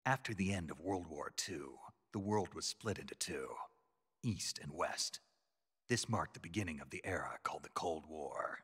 After the end of World War II, the world was split into two, East and West. This marked the beginning of the era called the Cold War.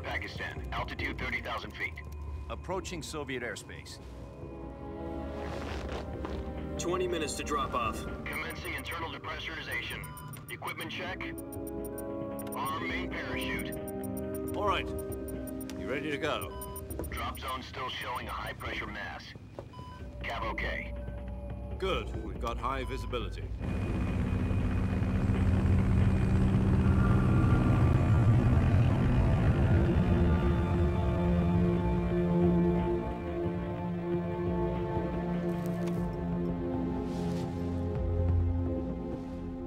Pakistan, altitude 30,000 feet. Approaching Soviet airspace. 20 minutes to drop off. Commencing internal depressurization. Equipment check. Arm main parachute. All right. You ready to go? Drop zone still showing a high pressure mass. Cav okay. Good. We've got high visibility.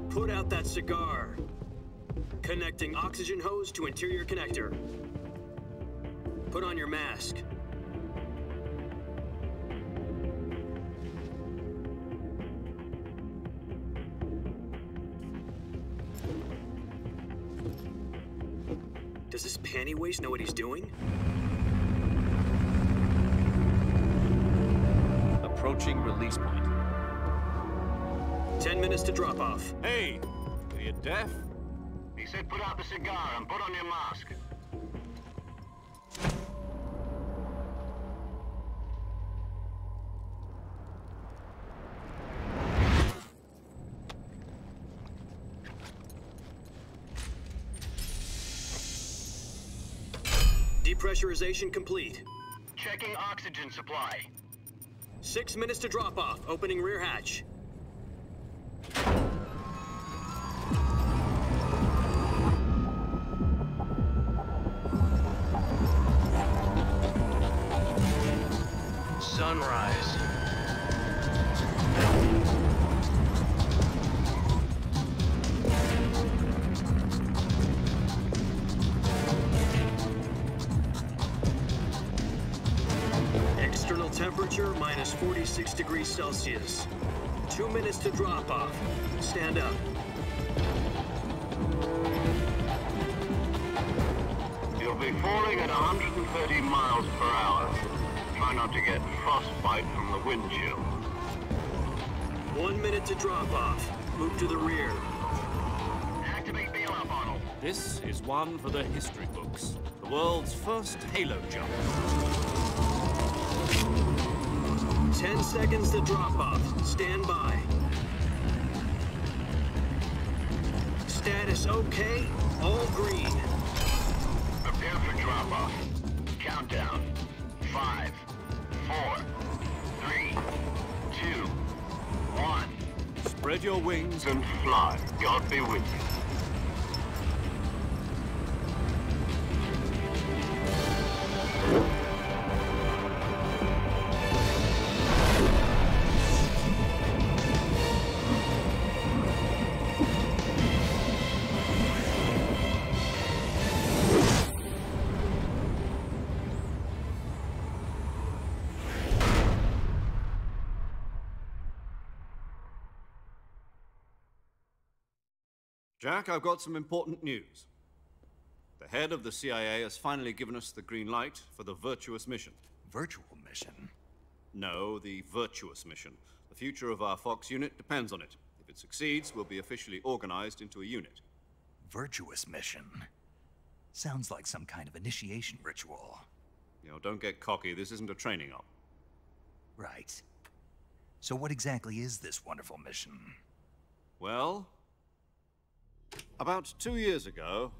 Put out that cigar. Connecting oxygen hose to interior connector. Put on your mask. Does this panty waste know what he's doing? Approaching release point. 10 minutes to drop off. Hey, are you deaf? He said put out the cigar and put on your mask. Depressurization complete. Checking oxygen supply. 6 minutes to drop off. Opening rear hatch. Sunrise. External temperature minus 46 degrees Celsius. 2 minutes to drop off. Stand up. You'll be falling at 130 miles per hour. Try not to get frostbite from the wind chill. 1 minute to drop off. Move to the rear. Activate bailout model. This is one for the history books. The world's first halo jump. 10 seconds to drop off. Stand by. Status okay. All green. Prepare for drop off. Countdown. 5, 4, 3, 2, 1. Spread your wings And fly. God be with you. Jack, I've got some important news. The head of the CIA has finally given us the green light for the virtuous mission. Virtual mission? No, the virtuous mission. The future of our Fox unit depends on it. If it succeeds, we'll be officially organized into a unit. Virtuous mission? Sounds like some kind of initiation ritual. You know, don't get cocky. This isn't a training op. Right. So what exactly is this wonderful mission? Well, about 2 years ago,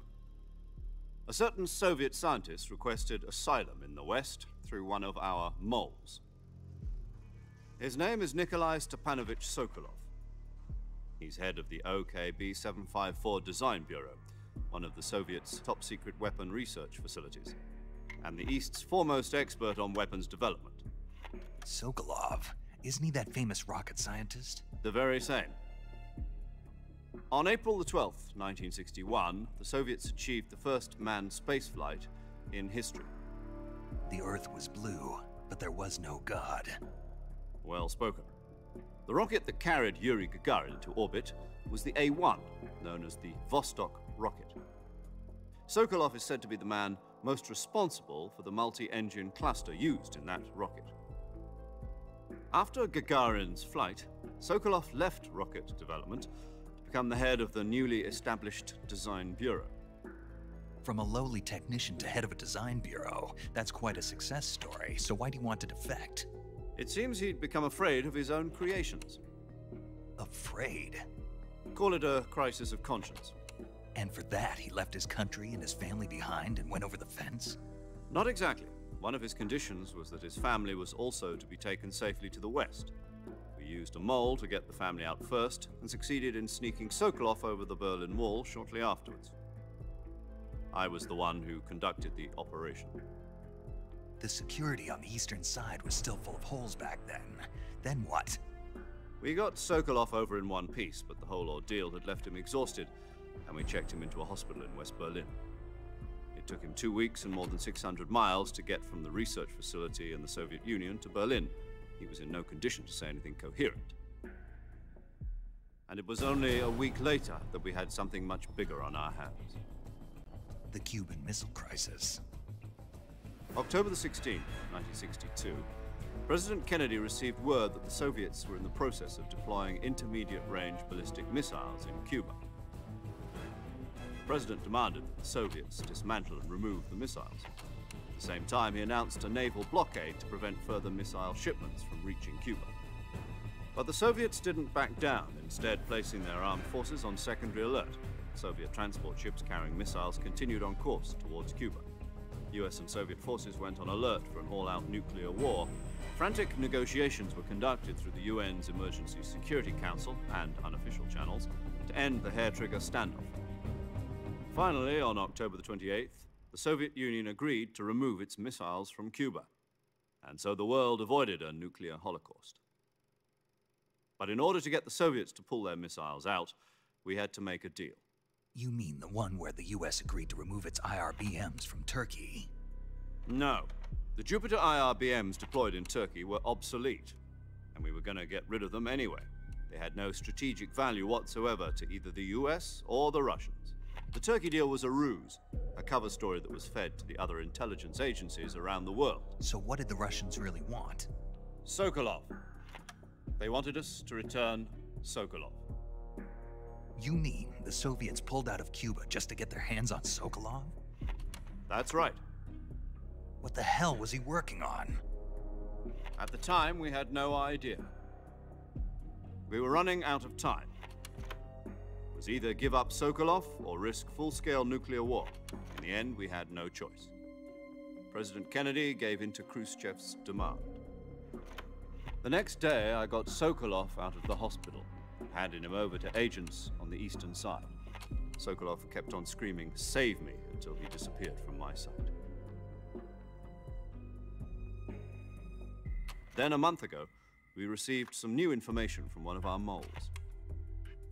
a certain Soviet scientist requested asylum in the West through one of our moles. His name is Nikolai Stepanovich Sokolov. He's head of the OKB-754 Design Bureau, one of the Soviets' top-secret weapon research facilities, and the East's foremost expert on weapons development. Sokolov, isn't he that famous rocket scientist? The very same. On April the 12th, 1961, the Soviets achieved the first manned spaceflight in history. The Earth was blue, but there was no God. Well spoken. The rocket that carried Yuri Gagarin into orbit was the A-1, known as the Vostok rocket. Sokolov is said to be the man most responsible for the multi-engine cluster used in that rocket. After Gagarin's flight, Sokolov left rocket development to become the head of the newly established Design Bureau. From a lowly technician to head of a design bureau, that's quite a success story, so why do you want to defect? It seems he'd become afraid of his own creations. Afraid? Call it a crisis of conscience. And for that, he left his country and his family behind and went over the fence? Not exactly. One of his conditions was that his family was also to be taken safely to the west. We used a mole to get the family out first and succeeded in sneaking Sokolov over the Berlin Wall shortly afterwards. I was the one who conducted the operation. The security on the eastern side was still full of holes back then. Then what? We got Sokolov over in one piece, but the whole ordeal had left him exhausted, and we checked him into a hospital in West Berlin. It took him 2 weeks and more than 600 miles to get from the research facility in the Soviet Union to Berlin. He was in no condition to say anything coherent. And it was only a week later that we had something much bigger on our hands. The Cuban Missile Crisis. October the 16th, 1962, President Kennedy received word that the Soviets were in the process of deploying intermediate-range ballistic missiles in Cuba. The President demanded that the Soviets dismantle and remove the missiles. At the same time, he announced a naval blockade to prevent further missile shipments from reaching Cuba. But the Soviets didn't back down, instead placing their armed forces on secondary alert. Soviet transport ships carrying missiles continued on course towards Cuba. US and Soviet forces went on alert for an all-out nuclear war. Frantic negotiations were conducted through the UN's Emergency Security Council and unofficial channels to end the hair-trigger standoff. Finally, on October the 28th, the Soviet Union agreed to remove its missiles from Cuba, and so the world avoided a nuclear holocaust. But in order to get the Soviets to pull their missiles out, we had to make a deal. You mean the one where the US agreed to remove its IRBMs from Turkey? No. The Jupiter IRBMs deployed in Turkey were obsolete, and we were going to get rid of them anyway. They had no strategic value whatsoever to either the US or the Russians. The Turkey deal was a ruse, a cover story that was fed to the other intelligence agencies around the world. So what did the Russians really want? Sokolov. They wanted us to return Sokolov. You mean the Soviets pulled out of Cuba just to get their hands on Sokolov? That's right. What the hell was he working on? At the time, we had no idea. We were running out of time. It was either give up Sokolov or risk full-scale nuclear war. In the end, we had no choice. President Kennedy gave in to Khrushchev's demand. The next day, I got Sokolov out of the hospital, handing him over to agents on the eastern side. Sokolov kept on screaming, "Save me," until he disappeared from my sight. Then a month ago, we received some new information from one of our moles.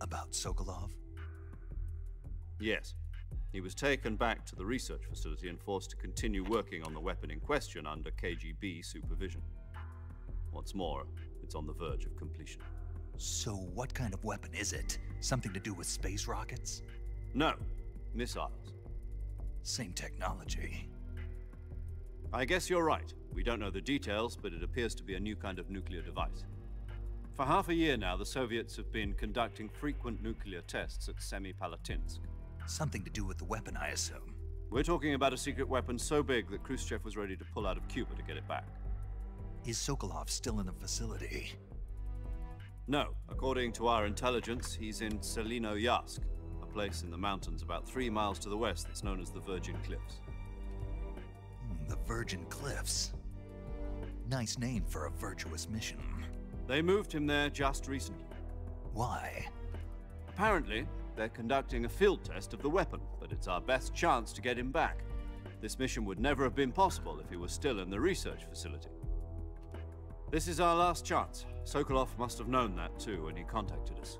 About Sokolov? Yes. He was taken back to the research facility and forced to continue working on the weapon in question under KGB supervision. What's more, it's on the verge of completion. So what kind of weapon is it? Something to do with space rockets? No, missiles. Same technology. I guess you're right. We don't know the details, but it appears to be a new kind of nuclear device. For half a year now, the Soviets have been conducting frequent nuclear tests at Semipalatinsk. Something to do with the weapon, I assume. We're talking about a secret weapon so big that Khrushchev was ready to pull out of Cuba to get it back. Is Sokolov still in the facility? No. According to our intelligence, he's in Selinoyarsk, a place in the mountains about 3 miles to the west that's known as the Virgin Cliffs. The Virgin Cliffs. Nice name for a virtuous mission. They moved him there just recently. Why? Apparently, they're conducting a field test of the weapon, but it's our best chance to get him back. This mission would never have been possible if he was still in the research facility. This is our last chance. Sokolov must have known that too when he contacted us.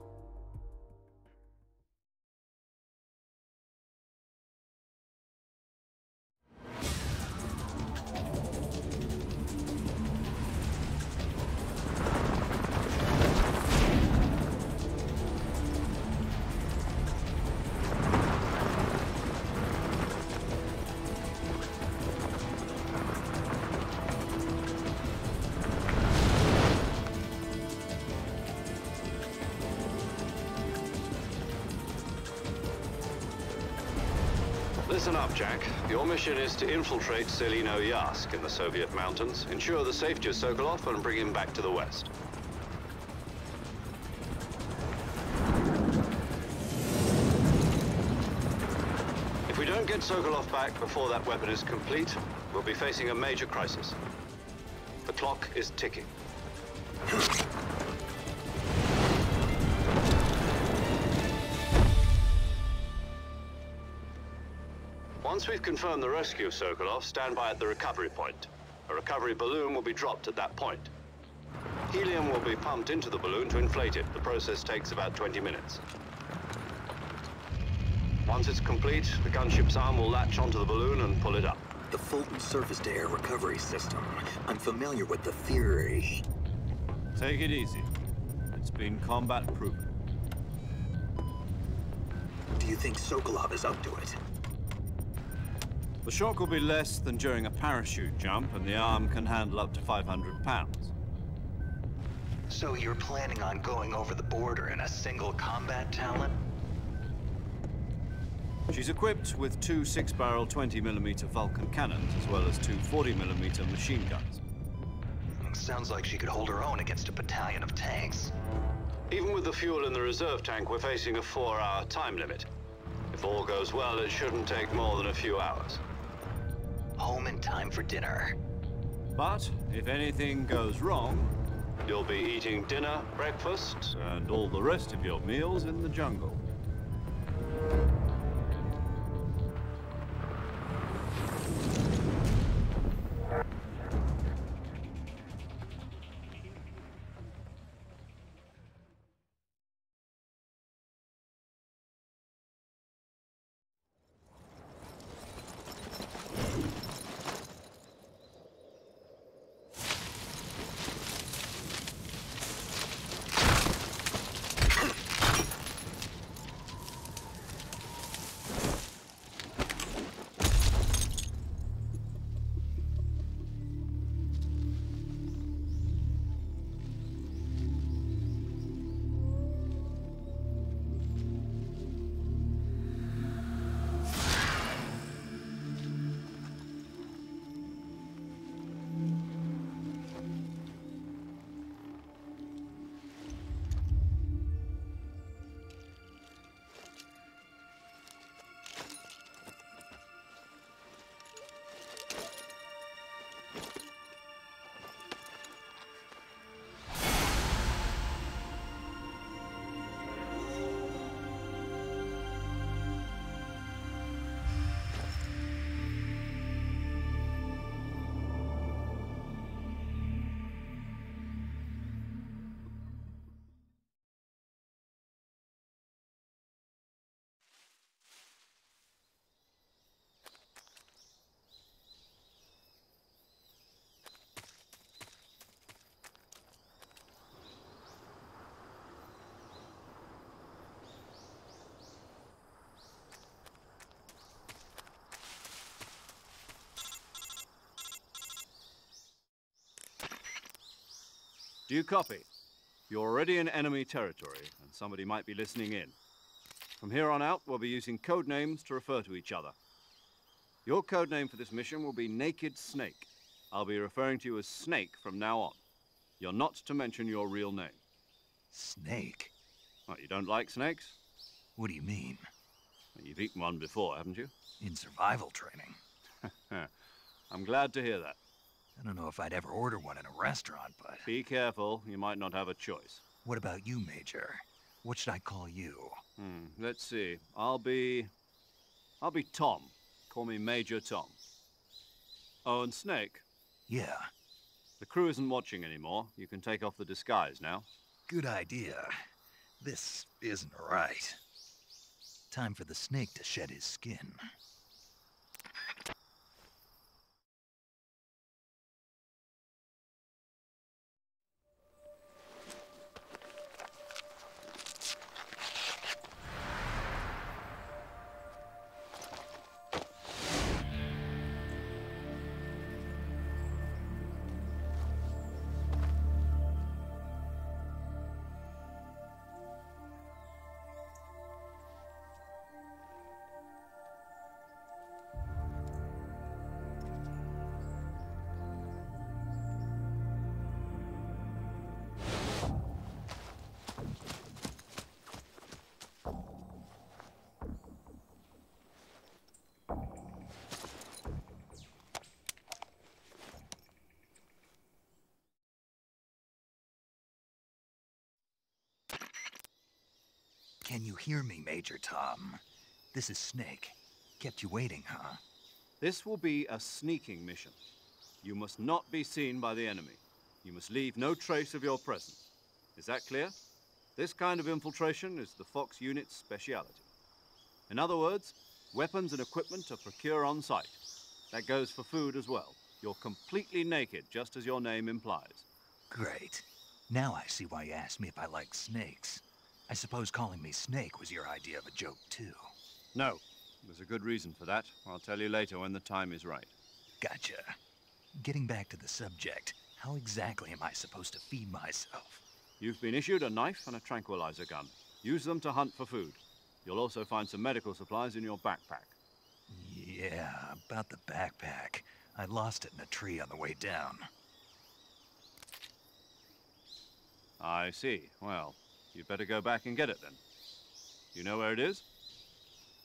Listen up, Jack. Your mission is to infiltrate Selino-Yask in the Soviet mountains, ensure the safety of Sokolov, and bring him back to the West. If we don't get Sokolov back before that weapon is complete, we'll be facing a major crisis. The clock is ticking. Once we've confirmed the rescue of Sokolov, stand by at the recovery point. A recovery balloon will be dropped at that point. Helium will be pumped into the balloon to inflate it. The process takes about 20 minutes. Once it's complete, the gunship's arm will latch onto the balloon and pull it up. The Fulton surface-to-air recovery system. I'm familiar with the theory. Take it easy. It's been combat-proven. Do you think Sokolov is up to it? The shock will be less than during a parachute jump, and the arm can handle up to 500 pounds. So you're planning on going over the border in a single combat talon? She's equipped with two 6-barrel 20mm Vulcan cannons, as well as two 40mm machine guns. Sounds like she could hold her own against a battalion of tanks. Even with the fuel in the reserve tank, we're facing a 4-hour time limit. If all goes well, it shouldn't take more than a few hours. Home in time for dinner. But if anything goes wrong, You'll be eating dinner, breakfast, and all the rest of your meals in the jungle. Do you copy? You're already in enemy territory, and somebody might be listening in. From here on out, we'll be using code names to refer to each other. Your code name for this mission will be Naked Snake. I'll be referring to you as Snake from now on. You're not to mention your real name. Snake? What, you don't like snakes? What do you mean? Well, you've eaten one before, haven't you? In survival training. I'm glad to hear that. I don't know if I'd ever order one in a restaurant, but... Be careful, you might not have a choice. What about you, Major? What should I call you? Let's see. I'll be Tom. Call me Major Tom. Oh, and Snake. Yeah, The crew isn't watching anymore. You can take off the disguise now. good idea. This isn't right. Time for the snake to shed his skin. Can you hear me, Major Tom? This is Snake. Kept you waiting, huh? This will be a sneaking mission. You must not be seen by the enemy. You must leave no trace of your presence. Is that clear? This kind of infiltration is the Fox unit's speciality. In other words, weapons and equipment are procured on site. That goes for food as well. You're completely naked, just as your name implies. Great. Now I see why you asked me if I like snakes. I suppose calling me Snake was your idea of a joke, too. No, there's a good reason for that. I'll tell you later when the time is right. Gotcha. Getting back to the subject, how exactly am I supposed to feed myself? You've been issued a knife and a tranquilizer gun. Use them to hunt for food. You'll also find some medical supplies in your backpack. Yeah, about the backpack. I lost it in a tree on the way down. I see. Well, you'd better go back and get it then. You know where it is?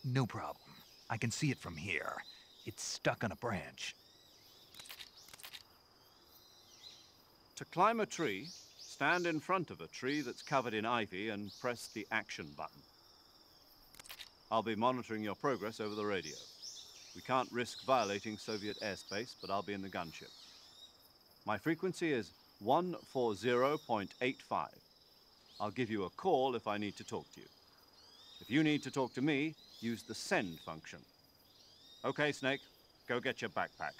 No problem. I can see it from here. It's stuck on a branch. To climb a tree, stand in front of a tree that's covered in ivy and press the action button. I'll be monitoring your progress over the radio. We can't risk violating Soviet airspace, but I'll be in the gunship. My frequency is 140.85. I'll give you a call if I need to talk to you. If you need to talk to me, use the send function. Okay, Snake, go get your backpack.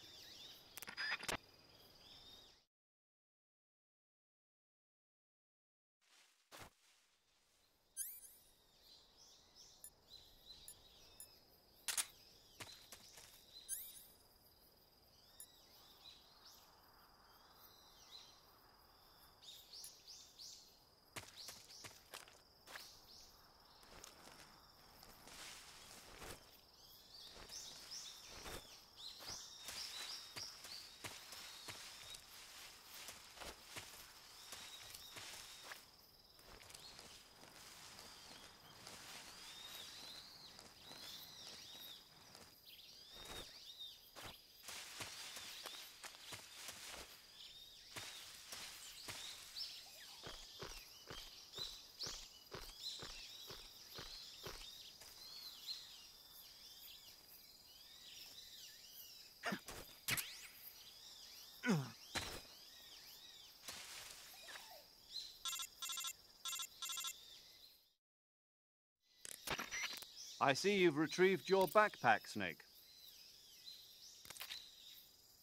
I see you've retrieved your backpack, Snake.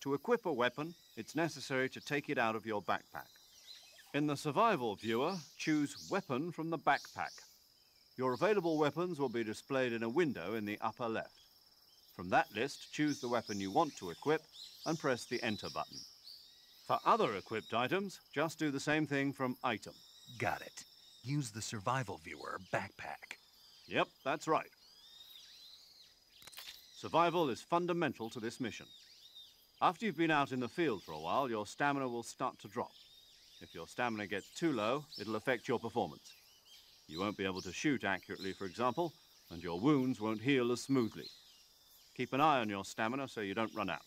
To equip a weapon, it's necessary to take it out of your backpack. In the survival viewer, choose Weapon from the backpack. Your available weapons will be displayed in a window in the upper left. From that list, choose the weapon you want to equip and press the Enter button. For other equipped items, just do the same thing from Item. Got it. Use the survival viewer backpack. Yep, that's right. Survival is fundamental to this mission. After you've been out in the field for a while, your stamina will start to drop. If your stamina gets too low, it'll affect your performance. You won't be able to shoot accurately, for example, and your wounds won't heal as smoothly. Keep an eye on your stamina so you don't run out.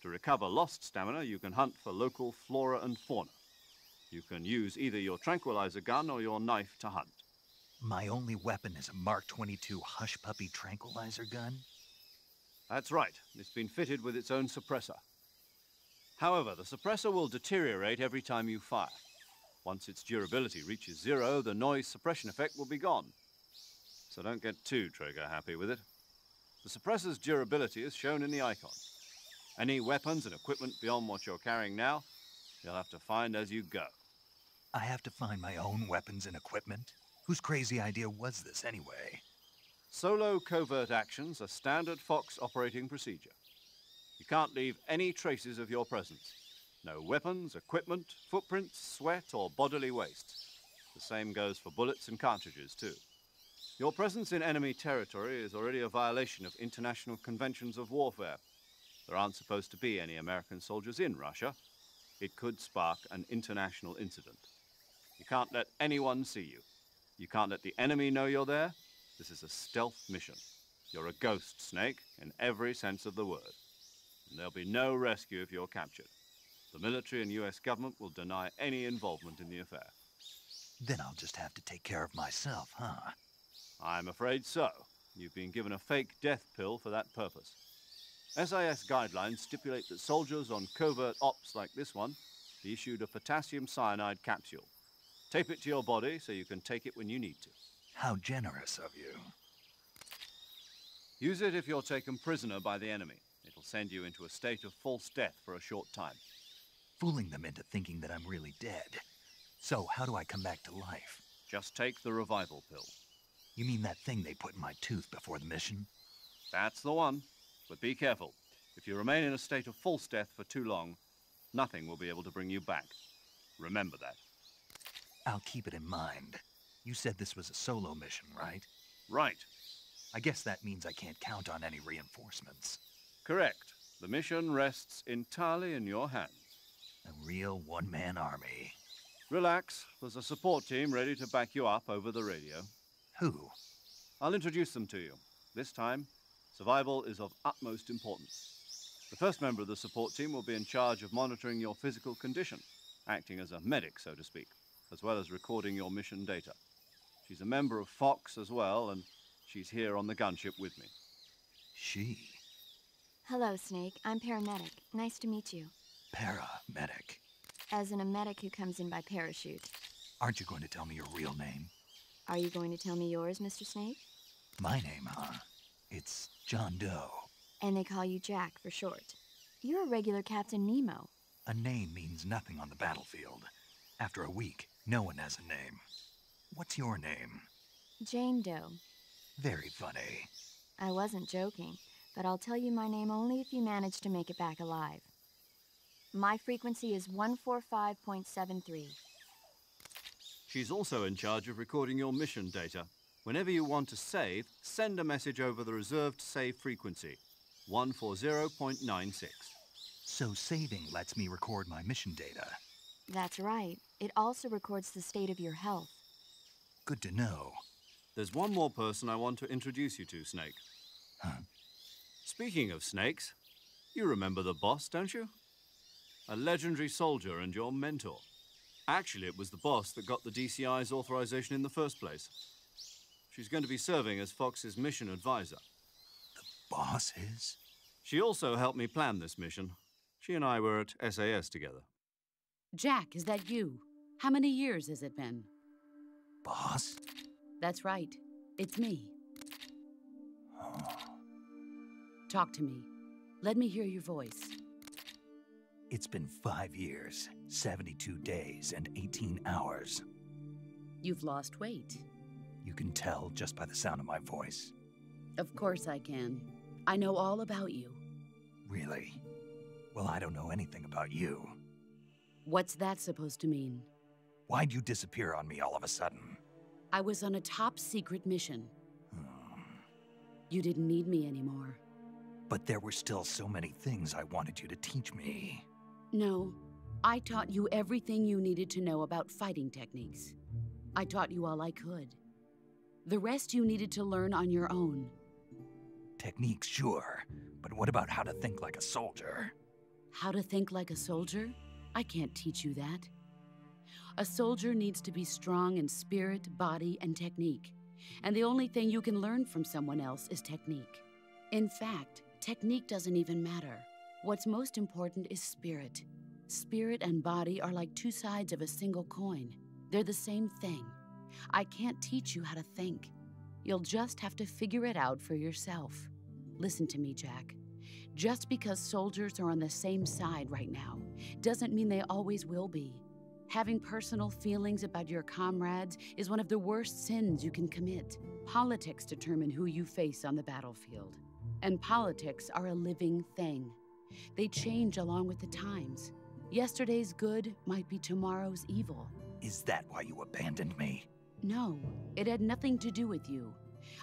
To recover lost stamina, you can hunt for local flora and fauna. You can use either your tranquilizer gun or your knife to hunt. My only weapon is a Mark 22 Hush Puppy tranquilizer gun? That's right. It's been fitted with its own suppressor. However, the suppressor will deteriorate every time you fire. Once its durability reaches 0, the noise suppression effect will be gone. So don't get too trigger-happy with it. The suppressor's durability is shown in the icon. Any weapons and equipment beyond what you're carrying now, you'll have to find as you go. I have to find my own weapons and equipment? Whose crazy idea was this anyway? Solo covert actions are standard Fox operating procedure. You can't leave any traces of your presence. No weapons, equipment, footprints, sweat, or bodily waste. The same goes for bullets and cartridges, too. Your presence in enemy territory is already a violation of international conventions of warfare. There aren't supposed to be any American soldiers in Russia. It could spark an international incident. You can't let anyone see you. You can't let the enemy know you're there. This is a stealth mission. You're a ghost, Snake, in every sense of the word. And there'll be no rescue if you're captured. The military and US government will deny any involvement in the affair. Then I'll just have to take care of myself, huh? I'm afraid so. You've been given a fake death pill for that purpose. SIS guidelines stipulate that soldiers on covert ops like this one be issued a potassium cyanide capsule. Tape it to your body so you can take it when you need to. How generous of you. Use it if you're taken prisoner by the enemy. It'll send you into a state of false death for a short time. Fooling them into thinking that I'm really dead. So how do I come back to life? Just take the revival pill. You mean that thing they put in my tooth before the mission? That's the one. But be careful. If you remain in a state of false death for too long, nothing will be able to bring you back. Remember that. I'll keep it in mind. You said this was a solo mission, right? Right. I guess that means I can't count on any reinforcements. Correct. The mission rests entirely in your hands. A real one-man army. Relax. There's a support team ready to back you up over the radio. Who? I'll introduce them to you. This time, survival is of utmost importance. The first member of the support team will be in charge of monitoring your physical condition, acting as a medic, so to speak, as well as recording your mission data. She's a member of Fox as well, and she's here on the gunship with me. She? Hello, Snake. I'm paramedic. Nice to meet you. Paramedic. As in a medic who comes in by parachute. Aren't you going to tell me your real name? Are you going to tell me yours, Mr. Snake? My name, huh? It's John Doe. And they call you Jack for short. You're a regular Captain Nemo. A name means nothing on the battlefield. After a week, no one has a name. What's your name? Jane Doe. Very funny. I wasn't joking, but I'll tell you my name only if you manage to make it back alive. My frequency is 145.73. She's also in charge of recording your mission data. Whenever you want to save, send a message over the reserved save frequency, 140.96. So saving lets me record my mission data. That's right. It also records the state of your health. Good to know. There's one more person I want to introduce you to, Snake. Huh? Speaking of snakes, you remember the boss, don't you? A legendary soldier and your mentor. Actually, it was the boss that got the DCI's authorization in the first place. She's going to be serving as Fox's mission advisor. The boss is? She also helped me plan this mission. She and I were at SAS together. Jack, is that you? How many years has it been? Boss? That's right. It's me. Oh. Talk to me. Let me hear your voice. It's been 5 years, 72 days, and 18 hours. You've lost weight. You can tell just by the sound of my voice. Of course I can. I know all about you. Really? Well, I don't know anything about you. What's that supposed to mean? Why'd you disappear on me all of a sudden? I was on a top-secret mission. You didn't need me anymore. But there were still so many things I wanted you to teach me. No, I taught you everything you needed to know about fighting techniques. I taught you all I could. The rest you needed to learn on your own. Techniques, sure. But what about how to think like a soldier? How to think like a soldier? I can't teach you that. A soldier needs to be strong in spirit, body, and technique. And the only thing you can learn from someone else is technique. In fact, technique doesn't even matter. What's most important is spirit. Spirit and body are like two sides of a single coin. They're the same thing. I can't teach you how to think. You'll just have to figure it out for yourself. Listen to me, Jack. Just because soldiers are on the same side right now doesn't mean they always will be. Having personal feelings about your comrades is one of the worst sins you can commit. Politics determine who you face on the battlefield. And politics are a living thing. They change along with the times. Yesterday's good might be tomorrow's evil. Is that why you abandoned me? No, it had nothing to do with you.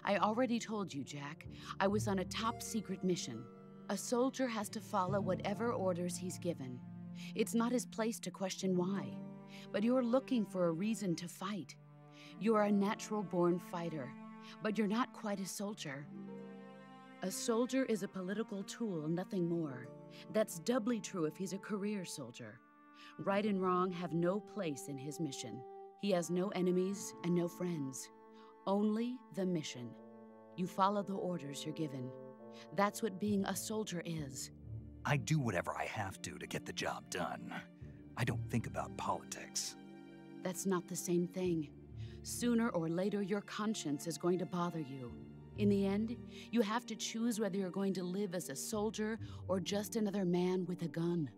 I already told you, Jack. I was on a top-secret mission. A soldier has to follow whatever orders he's given. It's not his place to question why. But you're looking for a reason to fight. You're a natural-born fighter, but you're not quite a soldier. A soldier is a political tool, nothing more. That's doubly true if he's a career soldier. Right and wrong have no place in his mission. He has no enemies and no friends. Only the mission. You follow the orders you're given. That's what being a soldier is. I do whatever I have to get the job done. I don't think about politics. That's not the same thing. Sooner or later, your conscience is going to bother you. In the end, you have to choose whether you're going to live as a soldier or just another man with a gun.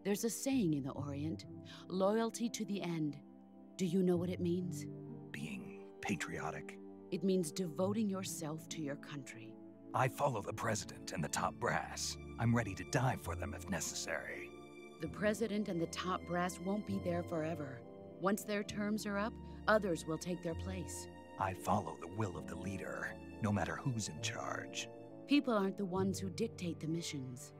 There's a saying in the Orient, loyalty to the end. Do you know what it means? Being patriotic. It means devoting yourself to your country. I follow the president and the top brass. I'm ready to die for them if necessary. The president and the top brass won't be there forever. Once their terms are up, others will take their place. I follow the will of the leader, no matter who's in charge. People aren't the ones who dictate the missions.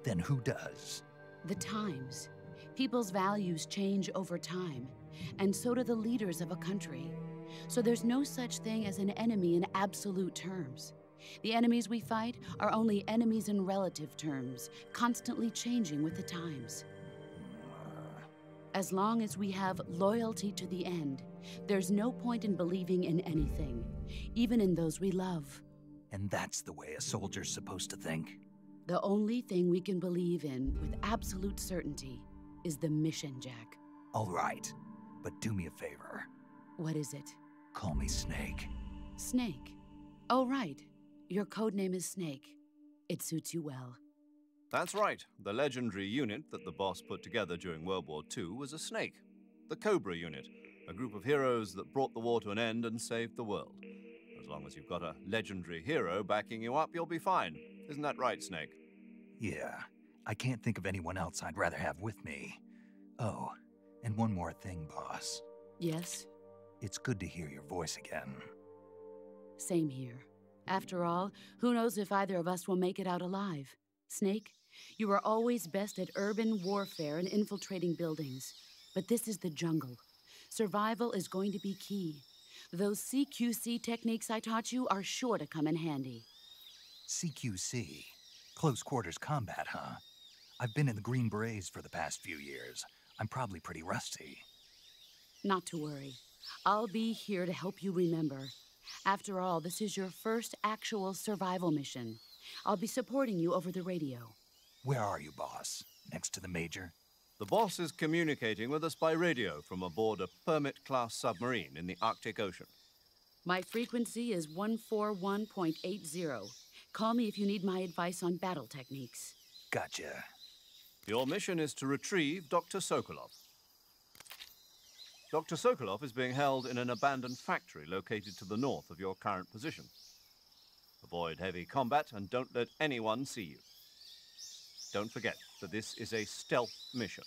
Then who does? The times. People's values change over time, and so do the leaders of a country. So there's no such thing as an enemy in absolute terms. The enemies we fight are only enemies in relative terms, constantly changing with the times. As long as we have loyalty to the end, there's no point in believing in anything, even in those we love. And that's the way a soldier's supposed to think? The only thing we can believe in with absolute certainty is the mission, Jack. All right, but do me a favor. What is it? Call me Snake. Snake? Oh, right. Your code name is Snake. It suits you well. That's right. The legendary unit that the boss put together during World War II was a snake. The Cobra unit, a group of heroes that brought the war to an end and saved the world. As long as you've got a legendary hero backing you up, you'll be fine. Isn't that right, Snake? Yeah, I can't think of anyone else I'd rather have with me. Oh, and one more thing, boss. Yes? It's good to hear your voice again. Same here. After all, who knows if either of us will make it out alive? Snake, you are always best at urban warfare and infiltrating buildings. But this is the jungle. Survival is going to be key. Those CQC techniques I taught you are sure to come in handy. CQC? Close quarters combat, huh? I've been in the Green Berets for the past few years. I'm probably pretty rusty. Not to worry. I'll be here to help you remember. After all, this is your first actual survival mission. I'll be supporting you over the radio. Where are you, boss? Next to the Major? The boss is communicating with us by radio from aboard a Permit-class submarine in the Arctic Ocean. My frequency is 141.80. Call me if you need my advice on battle techniques. Gotcha. Your mission is to retrieve Dr. Sokolov. Dr. Sokolov is being held in an abandoned factory located to the north of your current position. Avoid heavy combat and don't let anyone see you. Don't forget that this is a stealth mission.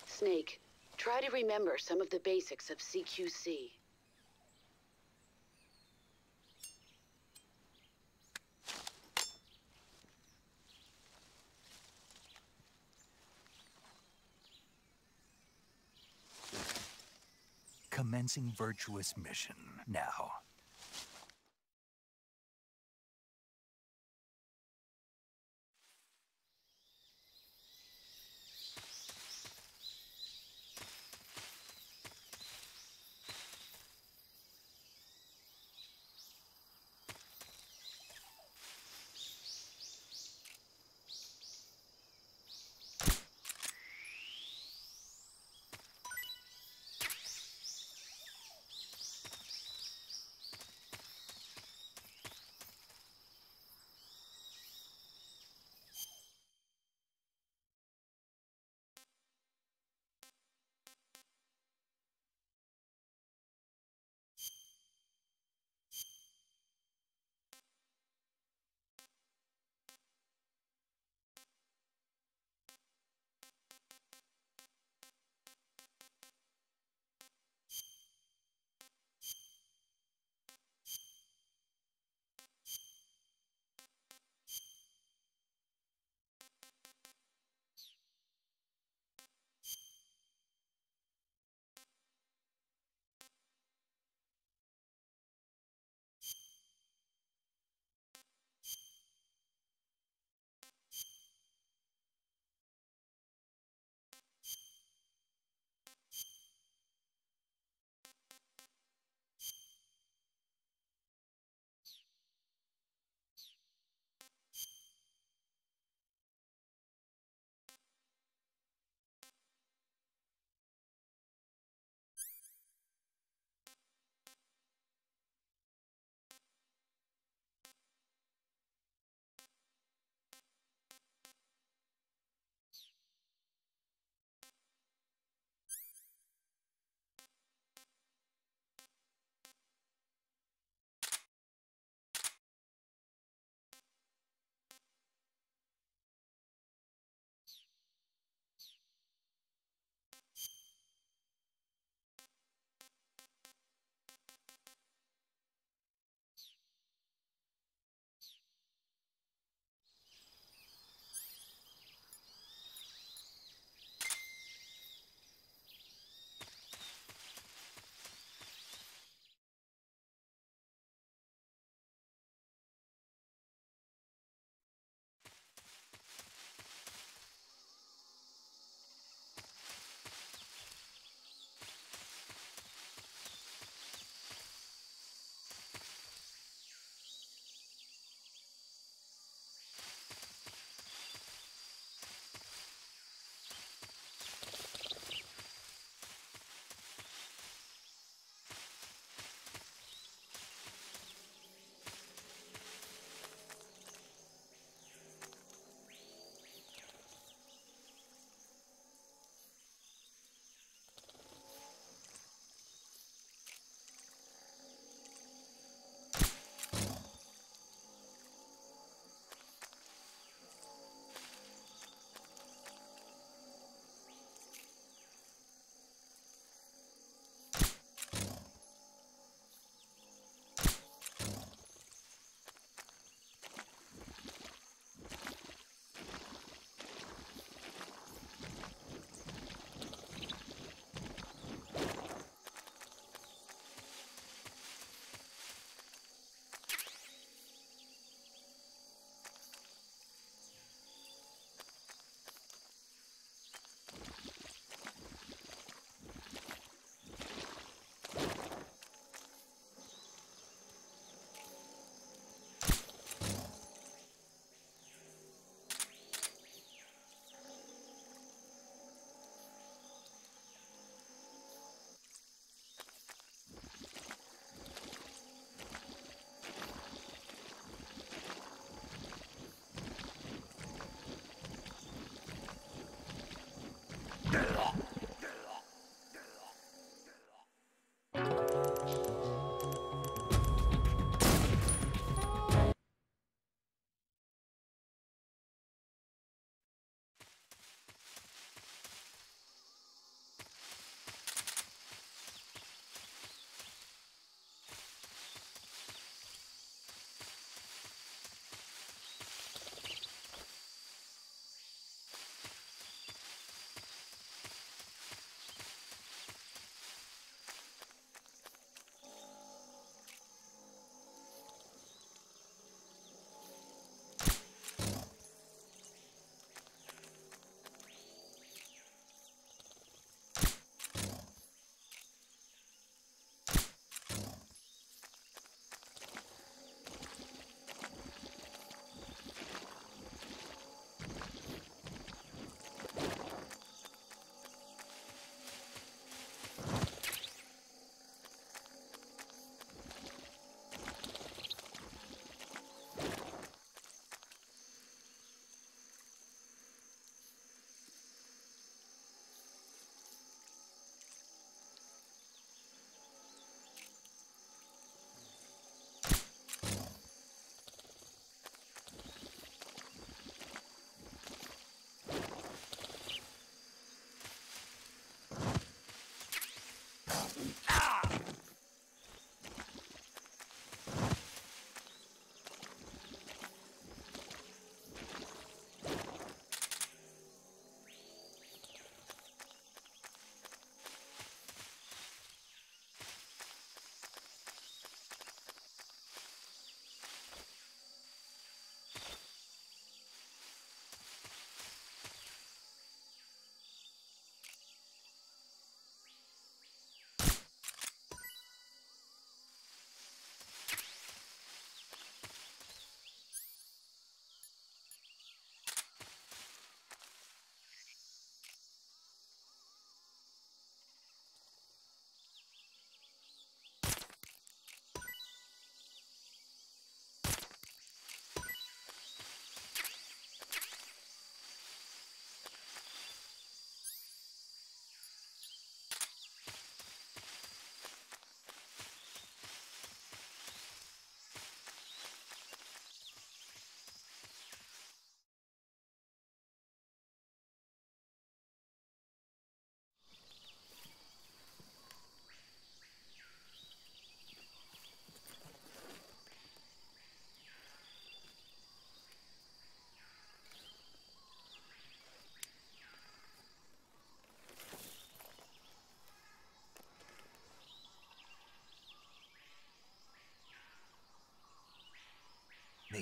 Snake, try to remember some of the basics of CQC. Commencing virtuous mission now.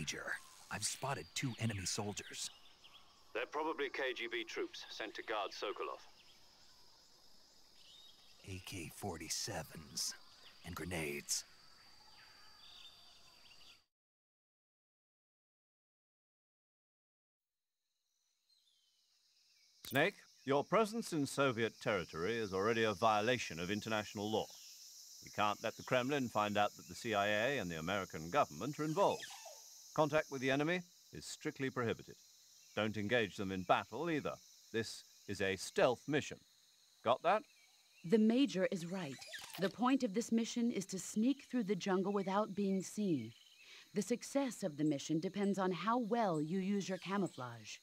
Major, I've spotted 2 enemy soldiers. They're probably KGB troops sent to guard Sokolov. AK-47s and grenades. Snake, your presence in Soviet territory is already a violation of international law. We can't let the Kremlin find out that the CIA and the American government are involved. Contact with the enemy is strictly prohibited. Don't engage them in battle either. This is a stealth mission. Got that? The Major is right. The point of this mission is to sneak through the jungle without being seen. The success of the mission depends on how well you use your camouflage.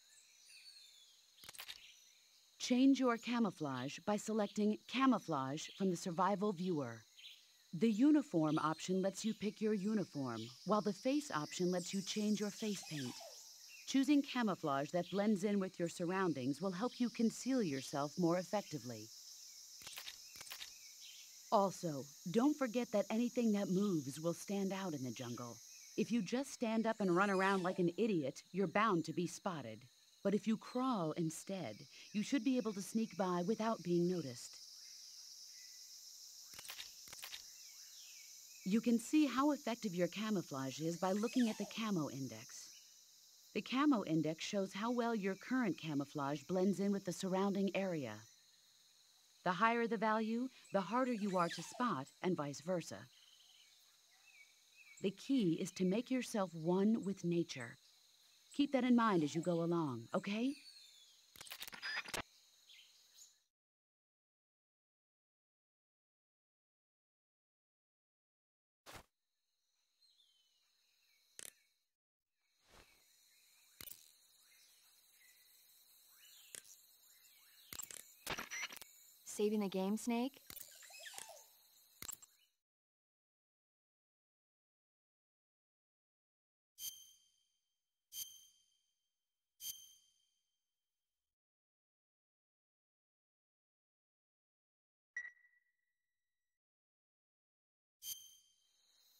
Change your camouflage by selecting Camouflage from the Survival Viewer. The Uniform option lets you pick your uniform, while the Face option lets you change your face paint. Choosing camouflage that blends in with your surroundings will help you conceal yourself more effectively. Also, don't forget that anything that moves will stand out in the jungle. If you just stand up and run around like an idiot, you're bound to be spotted. But if you crawl instead, you should be able to sneak by without being noticed. You can see how effective your camouflage is by looking at the Camo Index. The Camo Index shows how well your current camouflage blends in with the surrounding area. The higher the value, the harder you are to spot, and vice versa. The key is to make yourself one with nature. Keep that in mind as you go along, okay? Saving the game, Snake?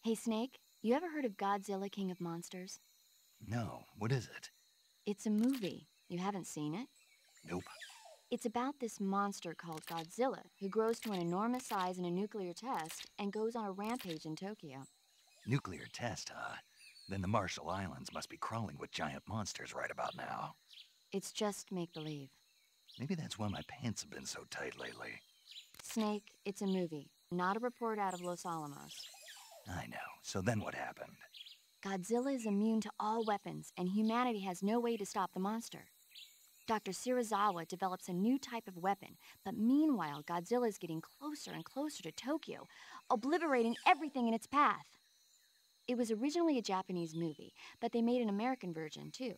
Hey, Snake, you ever heard of Godzilla, King of Monsters? No, what is it? It's a movie. You haven't seen it? Nope. It's about this monster called Godzilla, who grows to an enormous size in a nuclear test and goes on a rampage in Tokyo. Nuclear test, huh? Then the Marshall Islands must be crawling with giant monsters right about now. It's just make-believe. Maybe that's why my pants have been so tight lately. Snake, it's a movie, not a report out of Los Alamos. I know. So then what happened? Godzilla is immune to all weapons, and humanity has no way to stop the monster. Dr. Shirazawa develops a new type of weapon, but meanwhile, Godzilla is getting closer and closer to Tokyo, obliterating everything in its path. It was originally a Japanese movie, but they made an American version, too.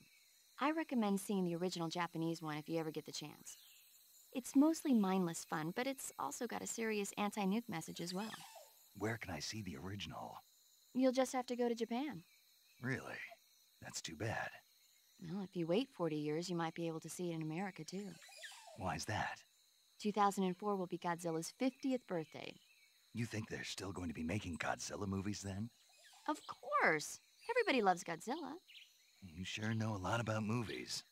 I recommend seeing the original Japanese one if you ever get the chance. It's mostly mindless fun, but it's also got a serious anti-nuke message as well. Where can I see the original? You'll just have to go to Japan. Really? That's too bad. Well, if you wait 40 years, you might be able to see it in America, too. Why's that? 2004 will be Godzilla's 50th birthday. You think they're still going to be making Godzilla movies then? Of course! Everybody loves Godzilla. You sure know a lot about movies.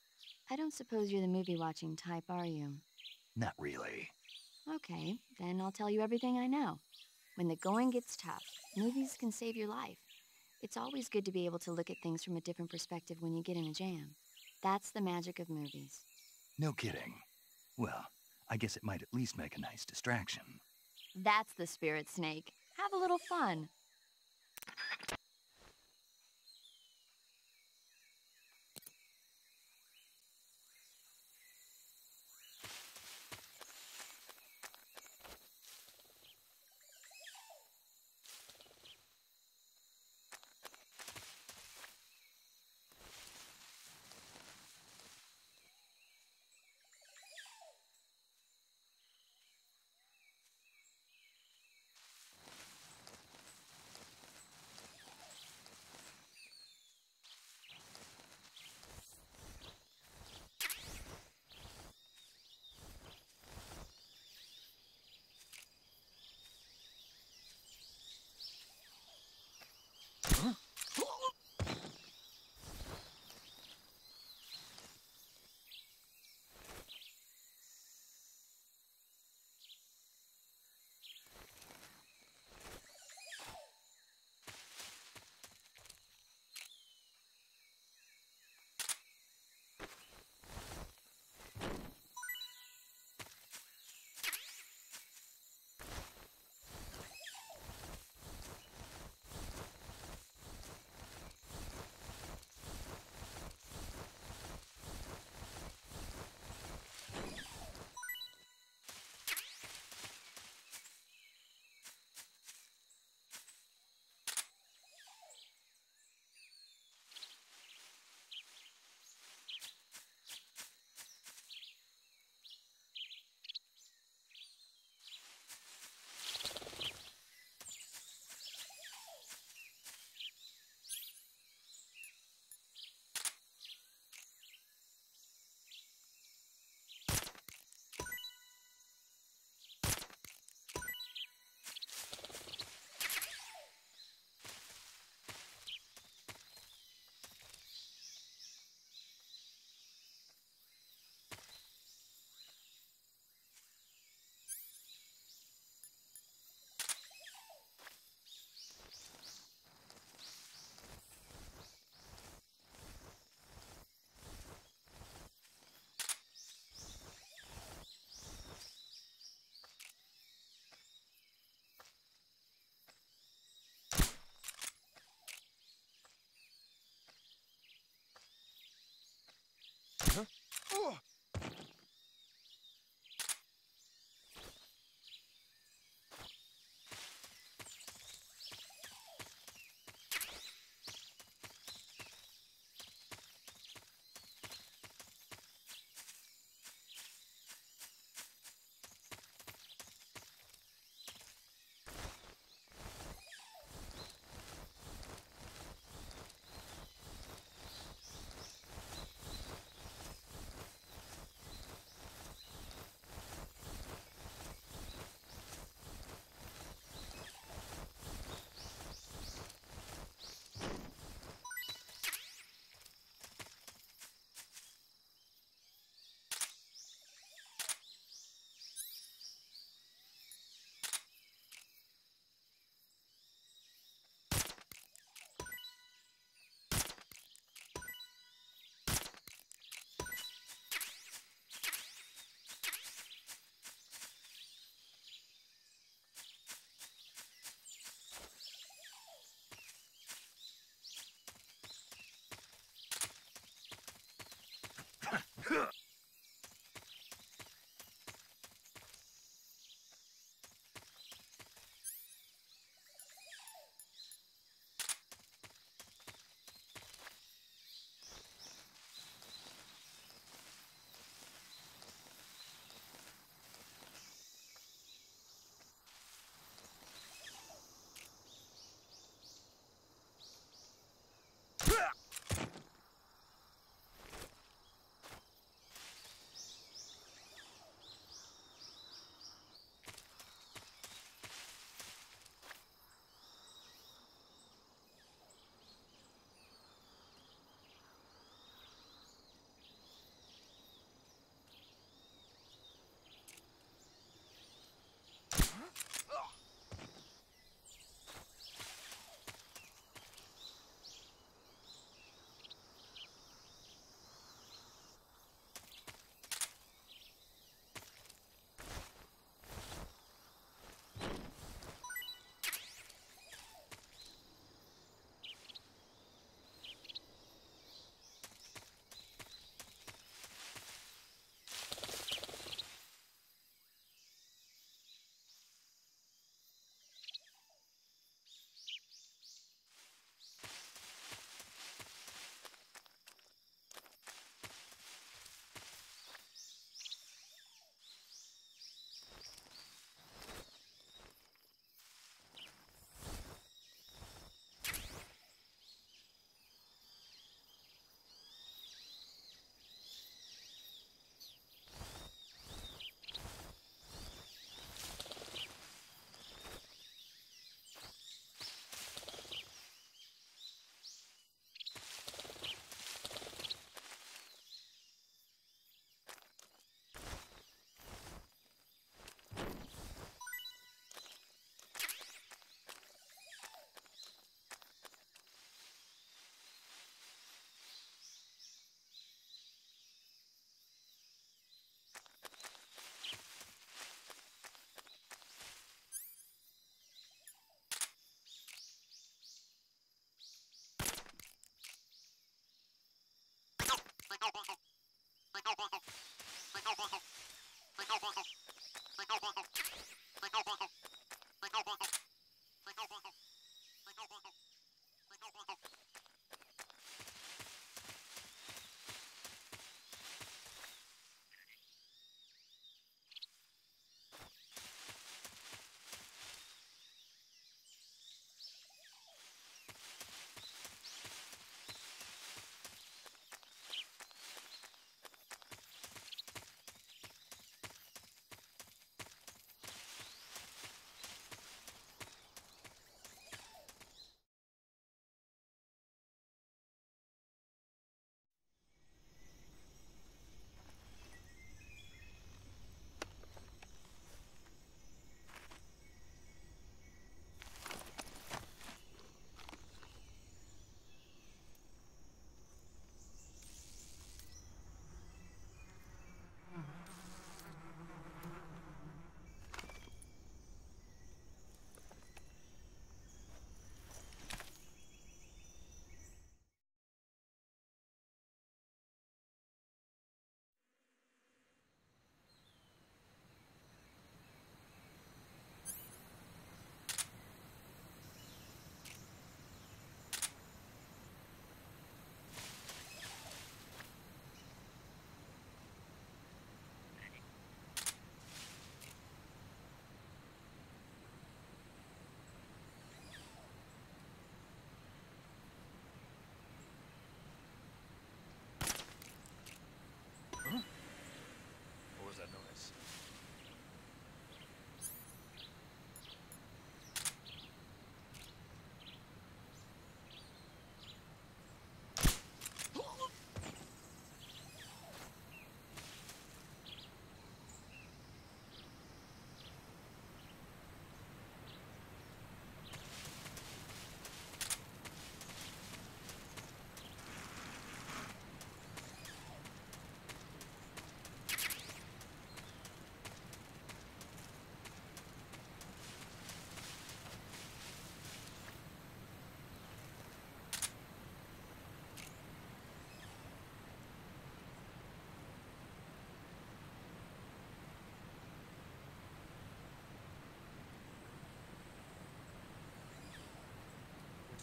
I don't suppose you're the movie-watching type, are you? Not really. Okay, then I'll tell you everything I know. When the going gets tough, movies can save your life. It's always good to be able to look at things from a different perspective when you get in a jam. That's the magic of movies. No kidding. Well, I guess it might at least make a nice distraction. That's the spirit, Snake. Have a little fun.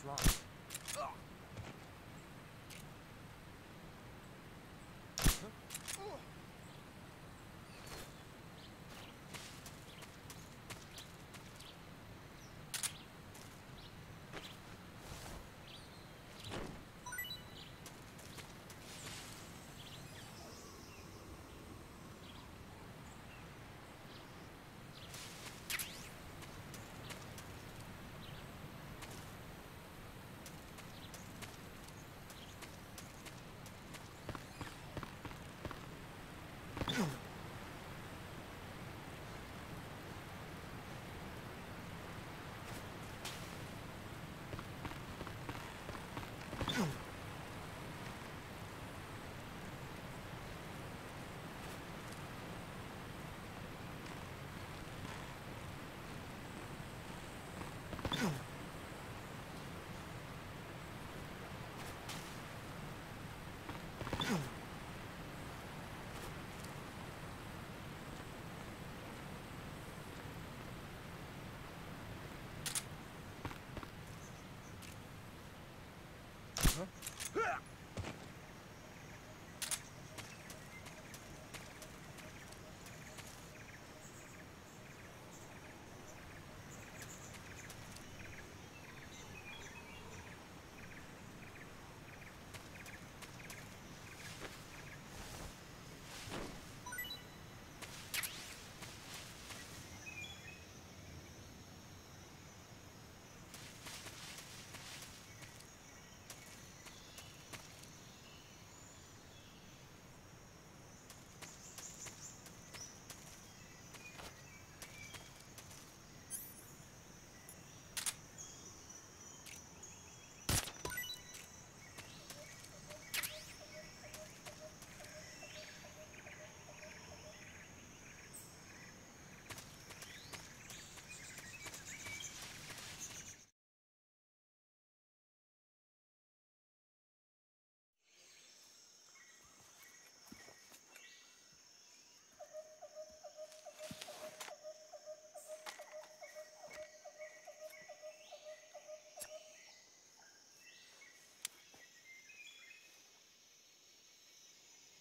wrong?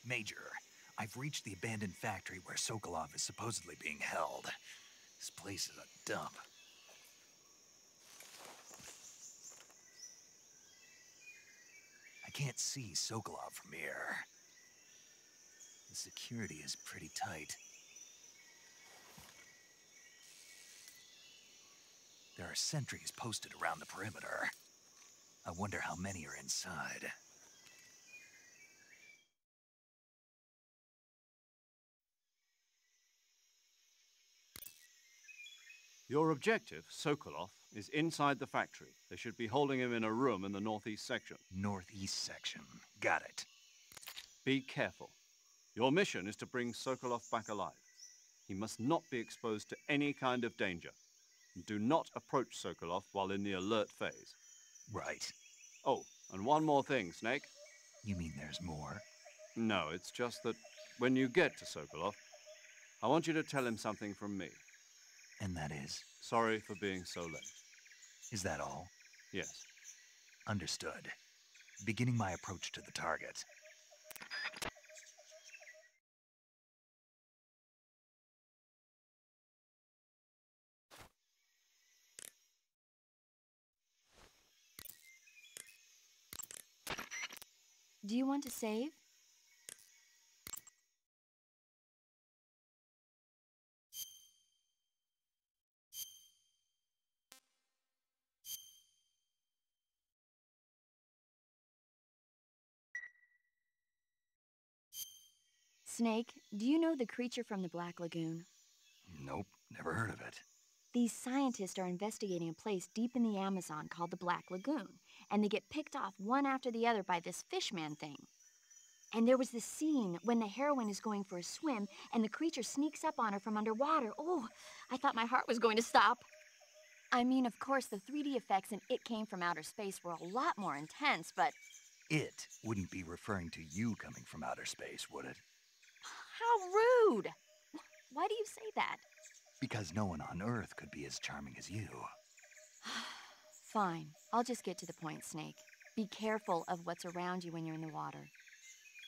Major, I've reached the abandoned factory where Sokolov is supposedly being held. This place is a dump. I can't see Sokolov from here. The security is pretty tight. There are sentries posted around the perimeter. I wonder how many are inside. Your objective, Sokolov, is inside the factory. They should be holding him in a room in the northeast section. Northeast section. Got it. Be careful. Your mission is to bring Sokolov back alive. He must not be exposed to any kind of danger. Do not approach Sokolov while in the alert phase. Right. Oh, and one more thing, Snake. You mean there's more? No, it's just that when you get to Sokolov, I want you to tell him something from me. And that is? Sorry for being so late. Is that all? Yes. Understood. Beginning my approach to the target. Do you want to save? Snake, do you know the creature from the Black Lagoon? Nope, never heard of it. These scientists are investigating a place deep in the Amazon called the Black Lagoon, and they get picked off one after the other by this fishman thing. And there was this scene when the heroine is going for a swim and the creature sneaks up on her from underwater. Oh, I thought my heart was going to stop. I mean, of course, the 3D effects in It Came from Outer Space were a lot more intense, but... It wouldn't be referring to you coming from outer space, would it? How rude! Why do you say that? Because no one on Earth could be as charming as you. Fine. I'll just get to the point, Snake. Be careful of what's around you when you're in the water.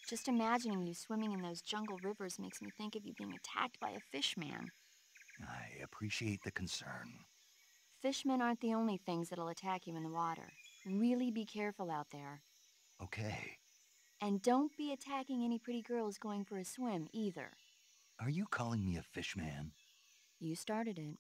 Just imagining you swimming in those jungle rivers makes me think of you being attacked by a fishman. I appreciate the concern. Fishmen aren't the only things that'll attack you in the water. Really be careful out there. Okay. And don't be attacking any pretty girls going for a swim, either. Are you calling me a fishman? You started it.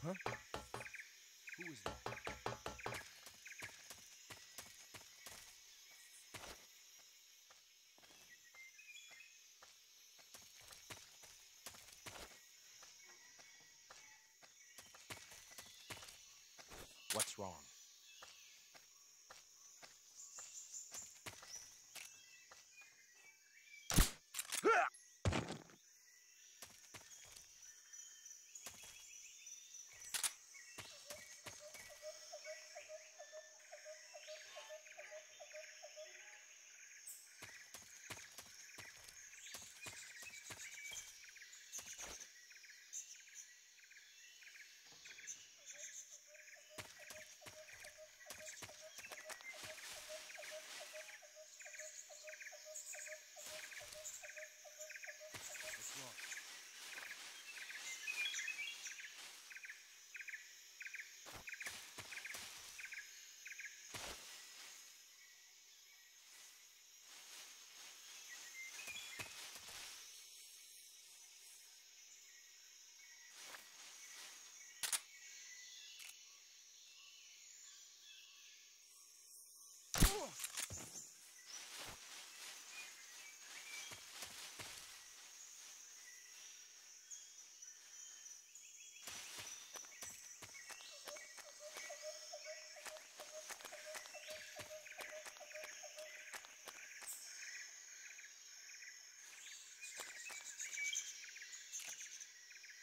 Huh? Who is that? What's wrong?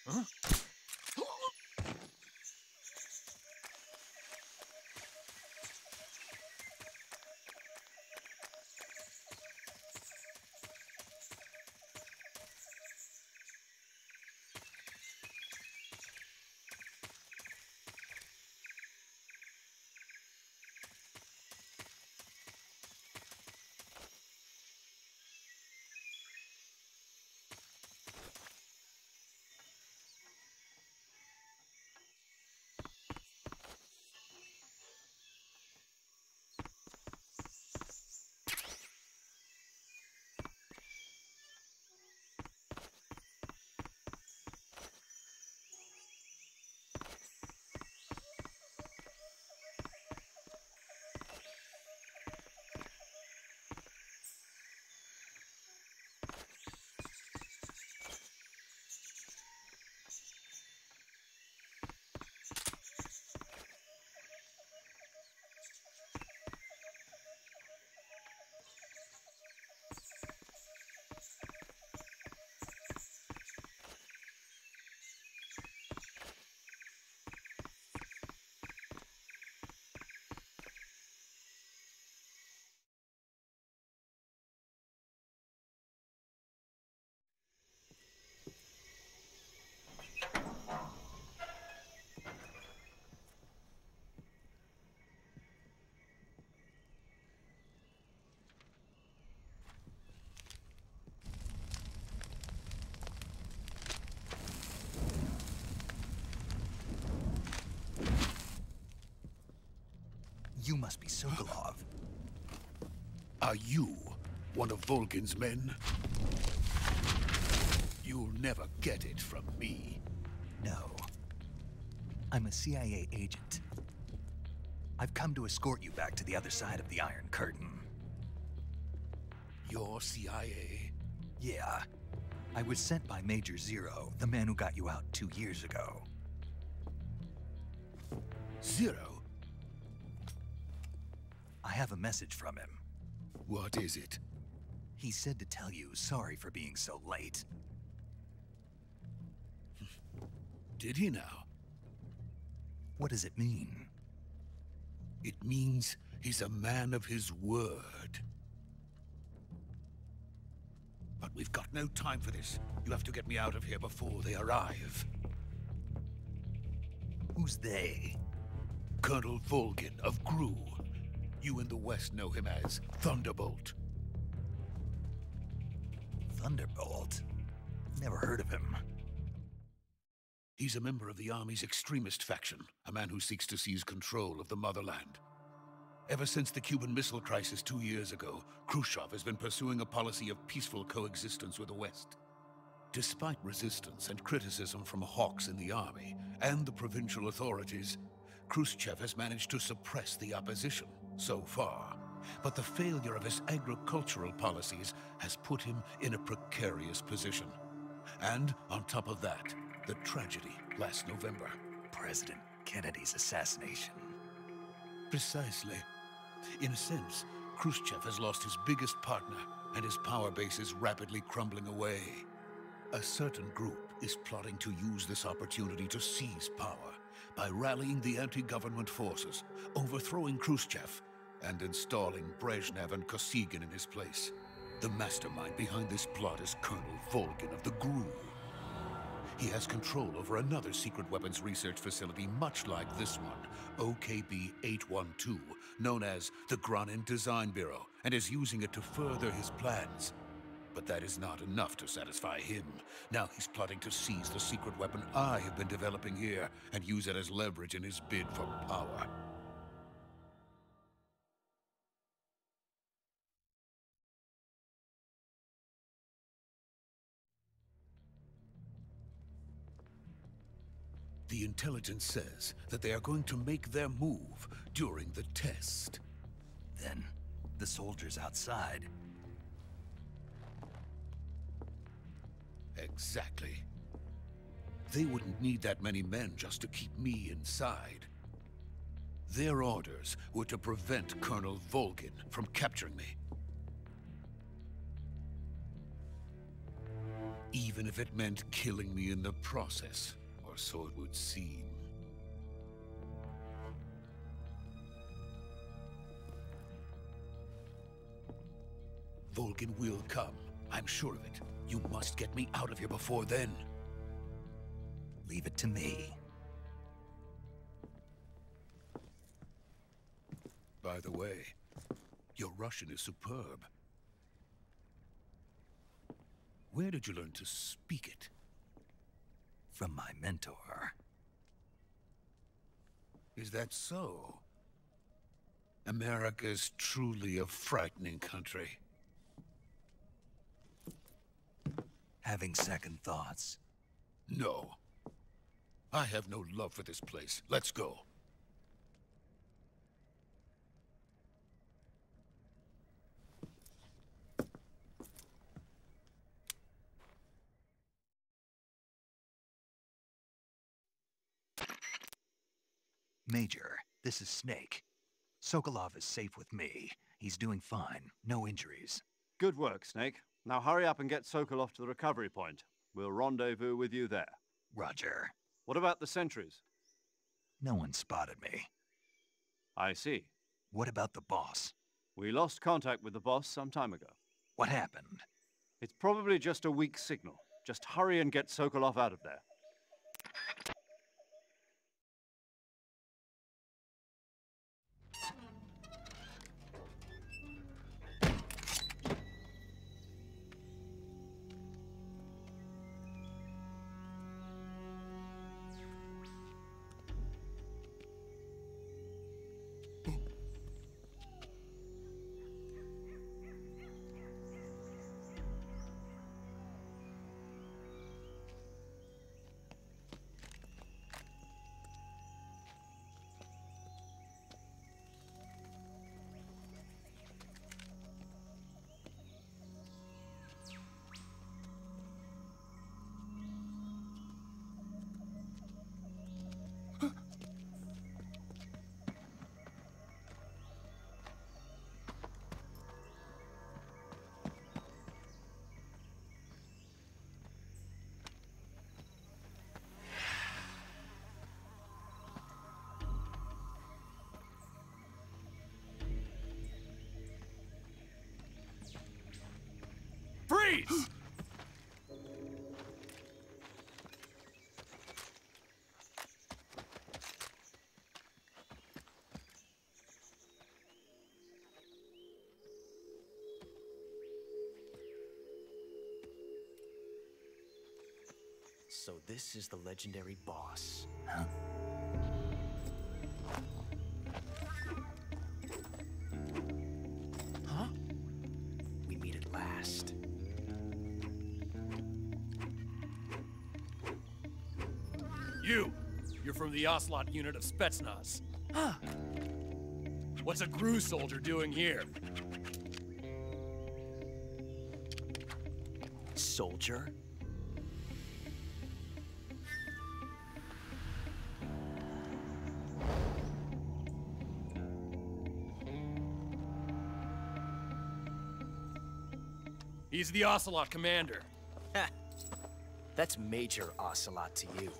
Huh? You must be Sokolov. Are you one of Volgin's men? You'll never get it from me. No. I'm a CIA agent. I've come to escort you back to the other side of the Iron Curtain. You're CIA? Yeah. I was sent by Major Zero, the man who got you out 2 years ago. Zero? I have a message from him. What is it? He said to tell you sorry for being so late. Did he now? What does it mean? It means he's a man of his word. But we've got no time for this. You have to get me out of here before they arrive. Who's they? Colonel Volgin of Gru. You in the West know him as Thunderbolt. Thunderbolt? Never heard of him. He's a member of the Army's extremist faction, a man who seeks to seize control of the motherland. Ever since the Cuban Missile Crisis 2 years ago, Khrushchev has been pursuing a policy of peaceful coexistence with the West. Despite resistance and criticism from hawks in the army and the provincial authorities, Khrushchev has managed to suppress the opposition so far. But the failure of his agricultural policies has put him in a precarious position. And on top of that, the tragedy last November. President Kennedy's assassination. Precisely. In a sense, Khrushchev has lost his biggest partner, and his power base is rapidly crumbling away. A certain group is plotting to use this opportunity to seize power by rallying the anti-government forces, overthrowing Khrushchev, and installing Brezhnev and Kosygin in his place. The mastermind behind this plot is Colonel Volgin of the GRU. He has control over another secret weapons research facility much like this one, OKB-812, known as the Granin Design Bureau, and is using it to further his plans. But that is not enough to satisfy him. Now he's plotting to seize the secret weapon I have been developing here and use it as leverage in his bid for power. The intelligence says that they are going to make their move during the test. Then, the soldiers outside. Exactly. They wouldn't need that many men just to keep me inside. Their orders were to prevent Colonel Volgin from capturing me. Even if it meant killing me in the process. Or so it would seem. Volgin will come. I'm sure of it. You must get me out of here before then. Leave it to me. By the way, your Russian is superb. Where did you learn to speak it? From my mentor. Is that so? America is truly a frightening country. Having second thoughts? No. I have no love for this place. Let's go. Major, this is Snake. Sokolov is safe with me. He's doing fine. No injuries. Good work, Snake. Now hurry up and get Sokolov to the recovery point. We'll rendezvous with you there. Roger. What about the sentries? No one spotted me. I see. What about the boss? We lost contact with the boss some time ago. What happened? It's probably just a weak signal. Just hurry and get Sokolov out of there. Freeze! So this is the legendary boss. Huh? Huh? We meet at last. You're from the Ocelot unit of Spetsnaz. What's a GRU soldier doing here? Soldier? He's the Ocelot commander. That's Major Ocelot to you.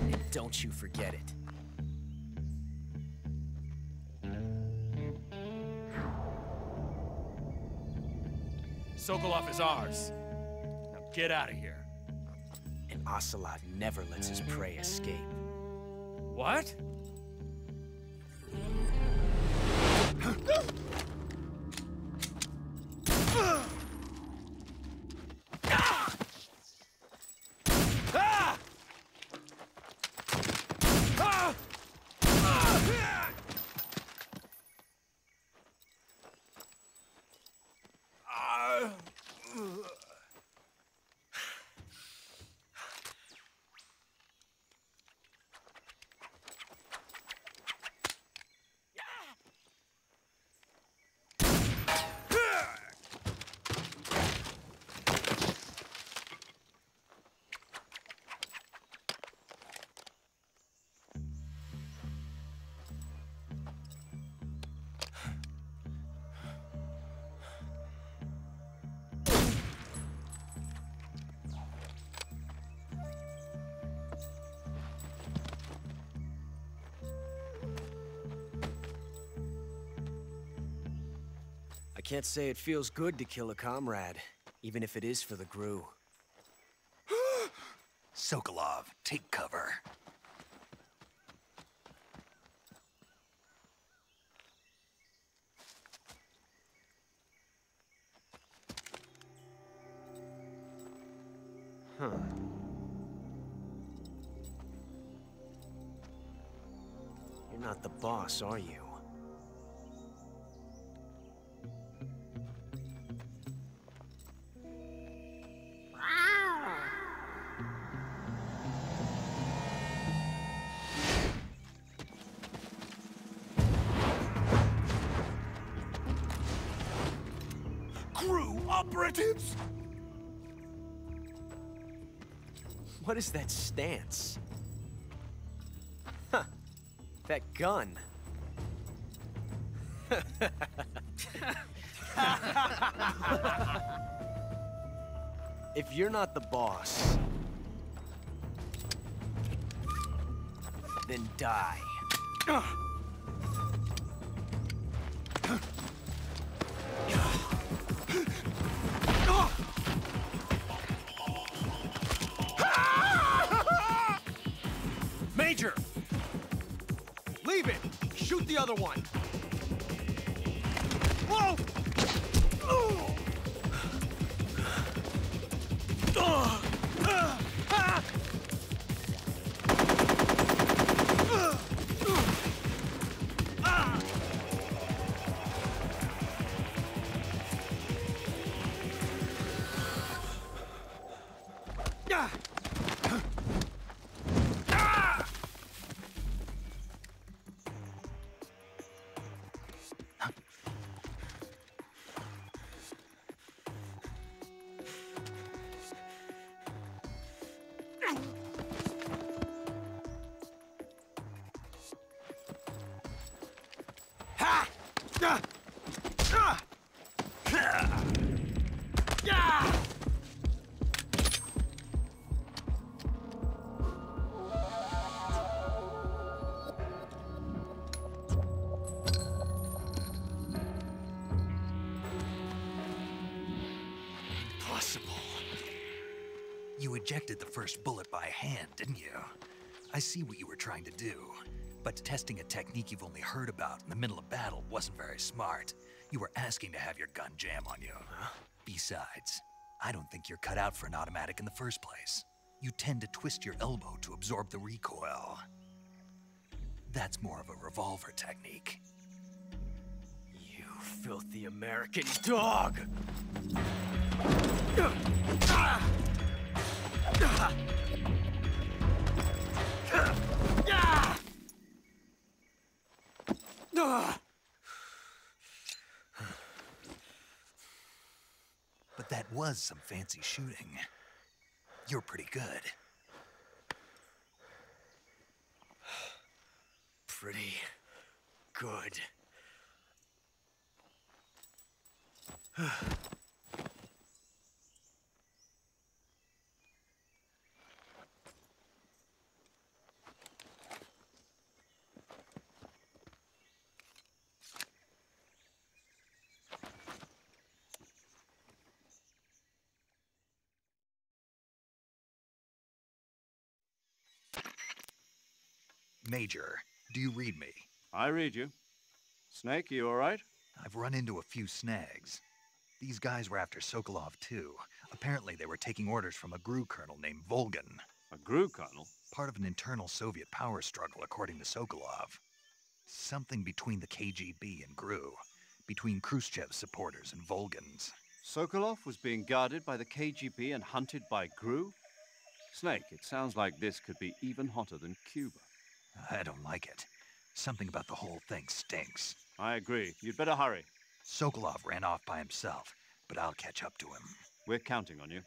And don't you forget it. Sokolov is ours. Now get out of here. And Ocelot never lets his prey escape. What? I can't say it feels good to kill a comrade, even if it is for the GRU. Sokolov, take cover. Huh. You're not the boss, are you? GRU operatives! What is that stance? Huh. That gun. If you're not the boss, then die. Major! Leave it! Shoot the other one! Whoa! You ejected the first bullet by hand, didn't you? I see what you were trying to do. But testing a technique you've only heard about in the middle of battle wasn't very smart. You were asking to have your gun jam on you. Besides, I don't think you're cut out for an automatic in the first place. You tend to twist your elbow to absorb the recoil. That's more of a revolver technique. You filthy American dog! But that was some fancy shooting. You're pretty good. Pretty good. Major, do you read me? I read you. Snake, you all right? I've run into a few snags. These guys were after Sokolov, too. Apparently, they were taking orders from a GRU colonel named Volgan. A GRU colonel? Part of an internal Soviet power struggle, according to Sokolov. Something between the KGB and GRU. Between Khrushchev's supporters and Volgan's. Sokolov was being guarded by the KGB and hunted by GRU? Snake, it sounds like this could be even hotter than Cuba. I don't like it. Something about the whole thing stinks. I agree. You'd better hurry. Sokolov ran off by himself, but I'll catch up to him. We're counting on you.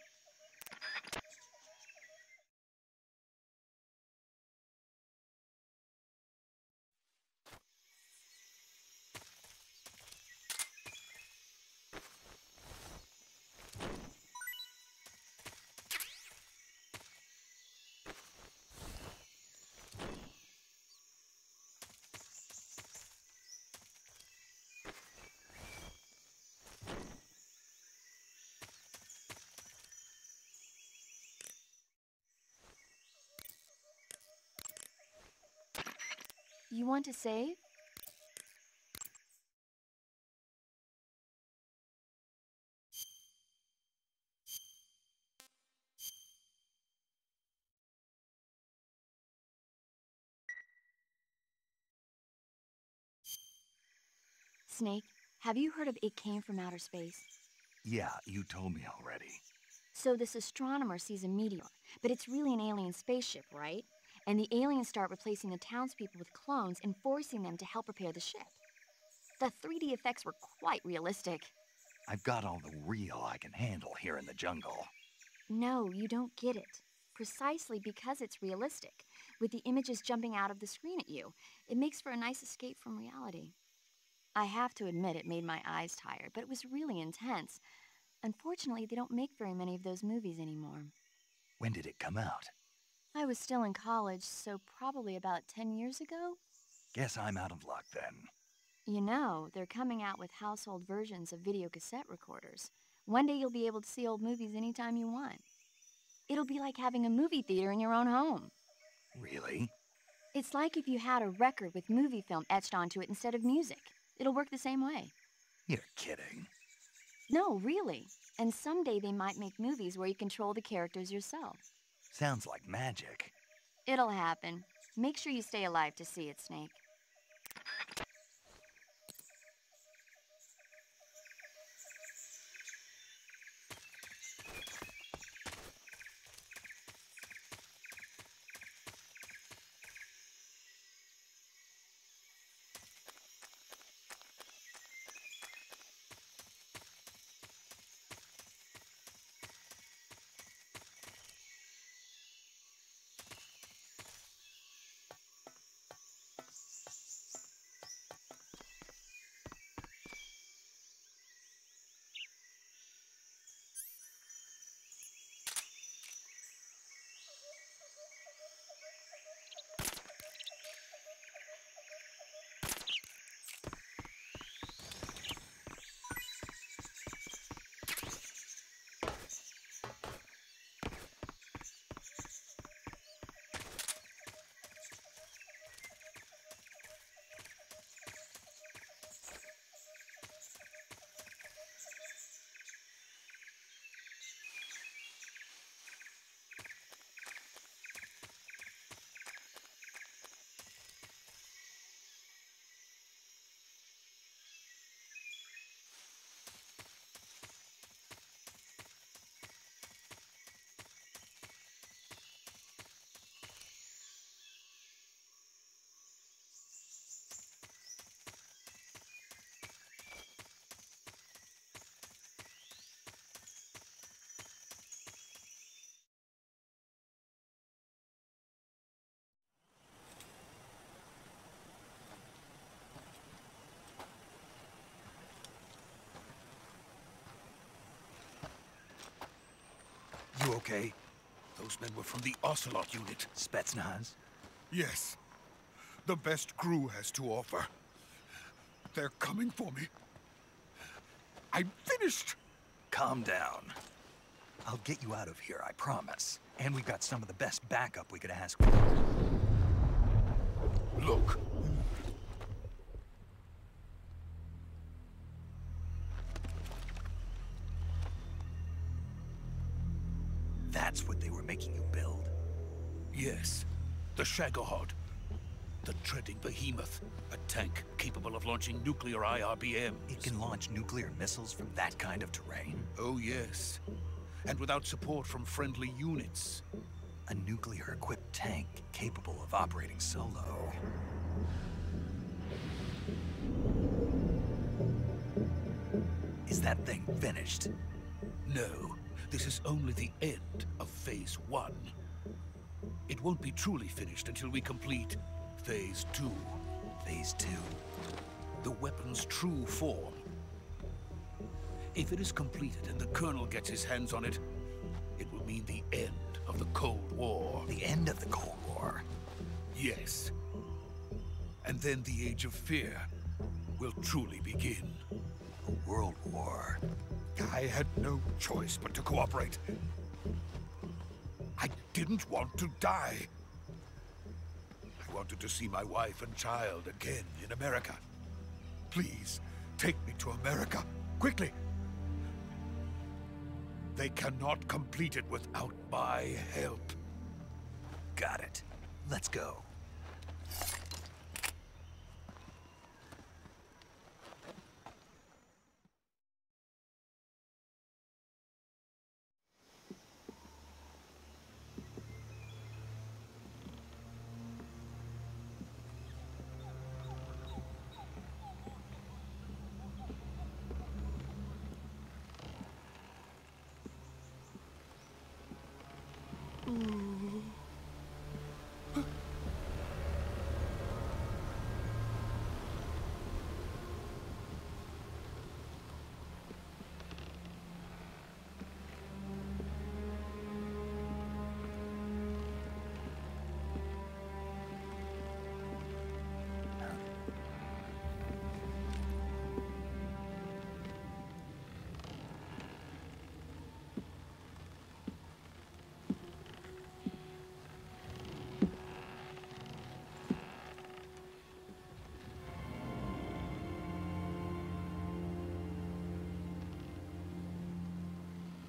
You want to save? Snake, have you heard of It Came from Outer Space? Yeah, you told me already. So this astronomer sees a meteor, but it's really an alien spaceship, right? And the aliens start replacing the townspeople with clones and forcing them to help repair the ship. The 3D effects were quite realistic. I've got all the real I can handle here in the jungle. No, you don't get it. Precisely because it's realistic, with the images jumping out of the screen at you, it makes for a nice escape from reality. I have to admit it made my eyes tired, but it was really intense. Unfortunately, they don't make very many of those movies anymore. When did it come out? I was still in college, so probably about 10 years ago. Guess I'm out of luck then. You know, they're coming out with household versions of video cassette recorders. One day you'll be able to see old movies anytime you want. It'll be like having a movie theater in your own home. Really? It's like if you had a record with movie film etched onto it instead of music. It'll work the same way. You're kidding. No, really. And someday they might make movies where you control the characters yourself. Sounds like magic. It'll happen. Make sure you stay alive to see it, Snake. okay? Those men were from the Ocelot unit. Spetsnaz? Yes. The best crew has to offer. They're coming for me. I'm finished! Calm down. I'll get you out of here, I promise. And we've got some of the best backup we could ask for. Look. That's what they were making you build? Yes. The Shagohod. The treading behemoth. A tank capable of launching nuclear IRBMs. It can launch nuclear missiles from that kind of terrain? Oh, yes. And without support from friendly units. A nuclear-equipped tank capable of operating solo. Is that thing finished? No. This is only the end of Phase 1. It won't be truly finished until we complete Phase 2. Phase 2? The weapon's true form. If it is completed and the Colonel gets his hands on it, it will mean the end of the Cold War. The end of the Cold War? Yes. And then the Age of Fear will truly begin. A world war? I had no choice but to cooperate. I didn't want to die. I wanted to see my wife and child again in America. Please, take me to America, quickly. They cannot complete it without my help. Got it. Let's go.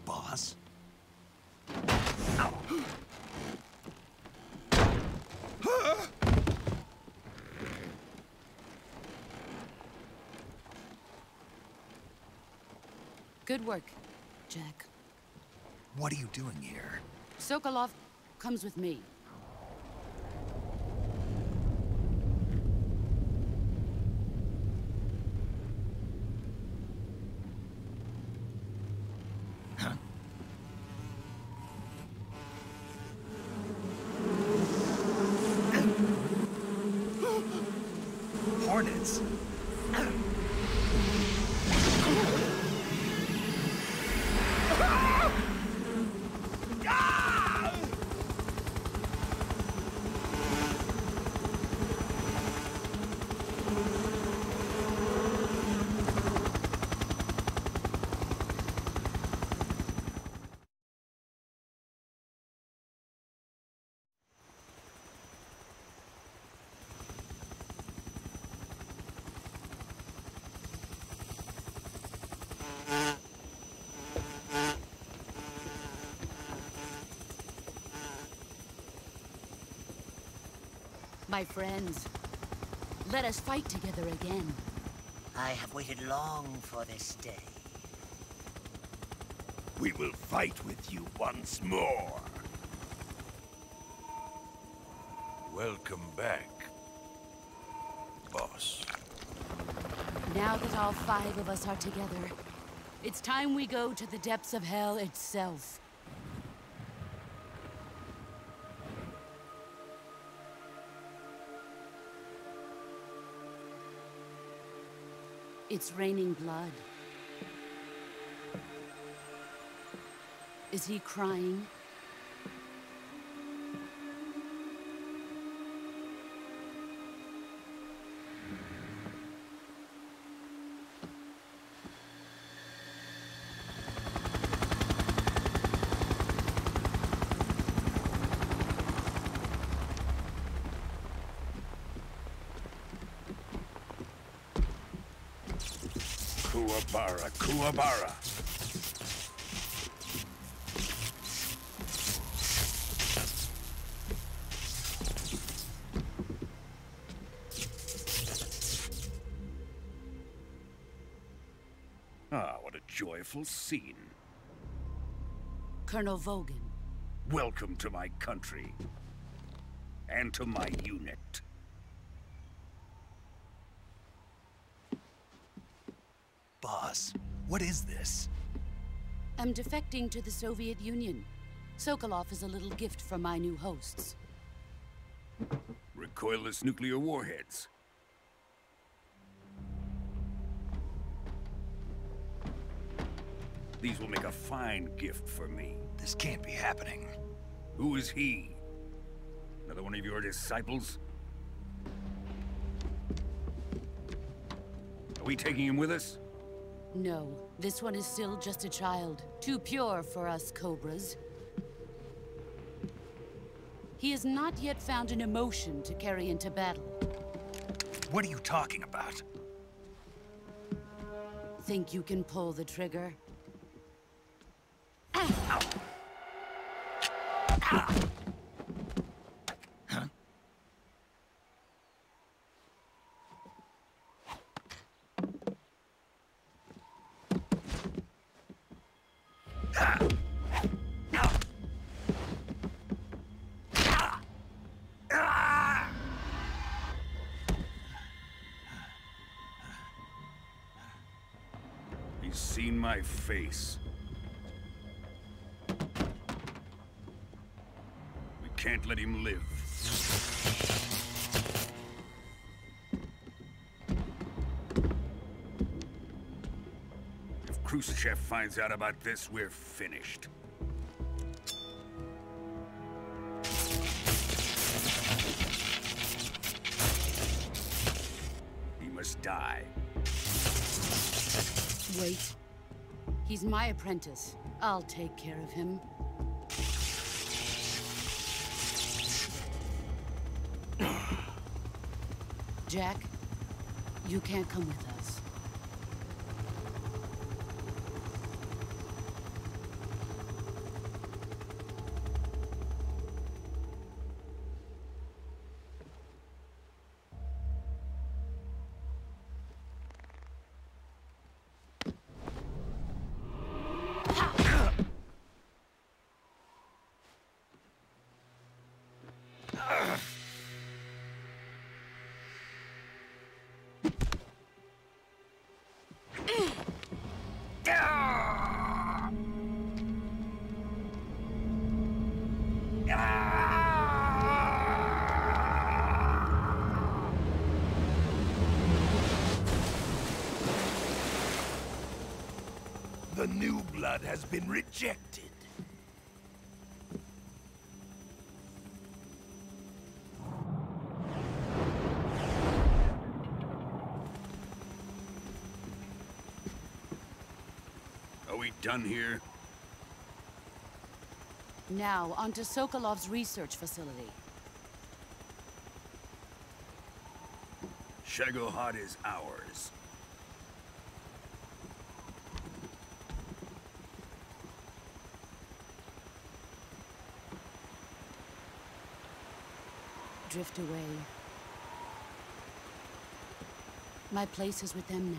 Boss? Good work, Jack. What are you doing here? Sokolov comes with me. Hornets? My friends, let us fight together again. I have waited long for this day. We will fight with you once more. Welcome back, boss. Now that all 5 of us are together, it's time we go to the depths of hell itself. It's raining blood. Is he crying? Kuwabara, Kuwabara. Ah, what a joyful scene. Colonel Vogan. Welcome to my country. And to my unit. Boss, what is this? I'm defecting to the Soviet Union. Sokolov is a little gift from my new hosts. Recoilless nuclear warheads. These will make a fine gift for me. This can't be happening. Who is he? Another one of your disciples? Are we taking him with us? No, this one is still just a child. Too pure for us Cobras. He has not yet found an emotion to carry into battle. What are you talking about? Think you can pull the trigger? He's seen my face. We can't let him live. If Khrushchev finds out about this, we're finished. He must die. Wait. He's my apprentice. I'll take care of him. Jack, you can't come with us. The new blood has been rejected. Are we done here? Now, onto Sokolov's research facility. Shagohod is ours. Drift away. My place is with them now.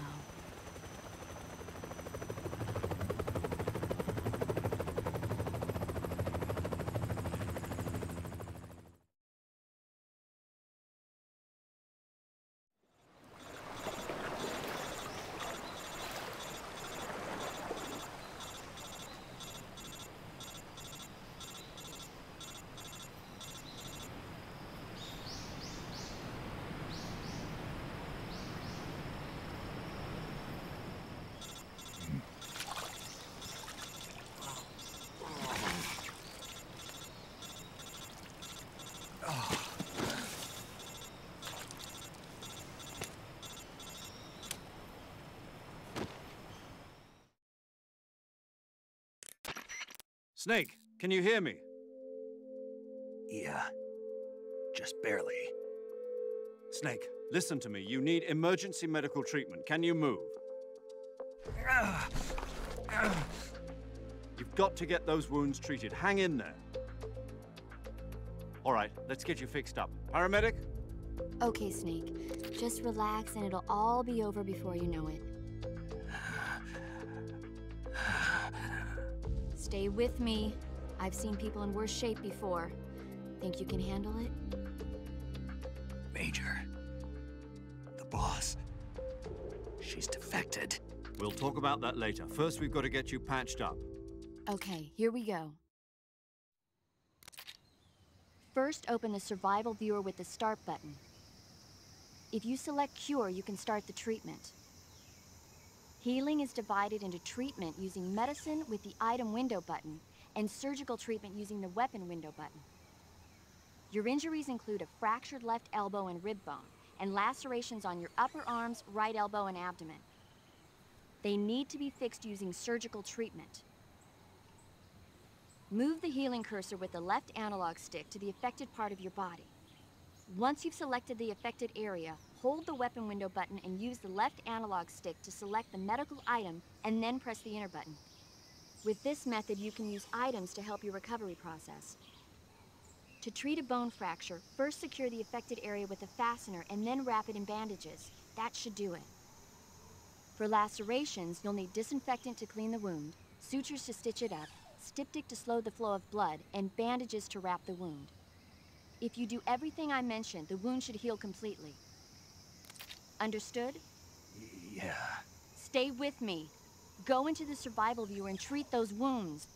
Snake, can you hear me? Yeah, just barely. Snake, listen to me. You need emergency medical treatment. Can you move? You've got to get those wounds treated. Hang in there. All right, let's get you fixed up. Paramedic? Okay, Snake. Just relax and it'll all be over before you know it. Stay with me. I've seen people in worse shape before. Think you can handle it? Major, the boss, she's defected. We'll talk about that later. First, we've got to get you patched up. Okay, here we go. First, open the survival viewer with the start button. If you select cure, you can start the treatment. Healing is divided into treatment using medicine with the item window button and surgical treatment using the weapon window button. Your injuries include a fractured left elbow and rib bone and lacerations on your upper arms, right elbow, and abdomen. They need to be fixed using surgical treatment. Move the healing cursor with the left analog stick to the affected part of your body. Once you've selected the affected area, hold the weapon window button and use the left analog stick to select the medical item and then press the enter button. With this method, you can use items to help your recovery process. To treat a bone fracture, first secure the affected area with a fastener and then wrap it in bandages. That should do it. For lacerations, you'll need disinfectant to clean the wound, sutures to stitch it up, styptic to slow the flow of blood, and bandages to wrap the wound. If you do everything I mentioned, the wound should heal completely. Understood? Yeah. Stay with me. Go into the survival viewer and treat those wounds.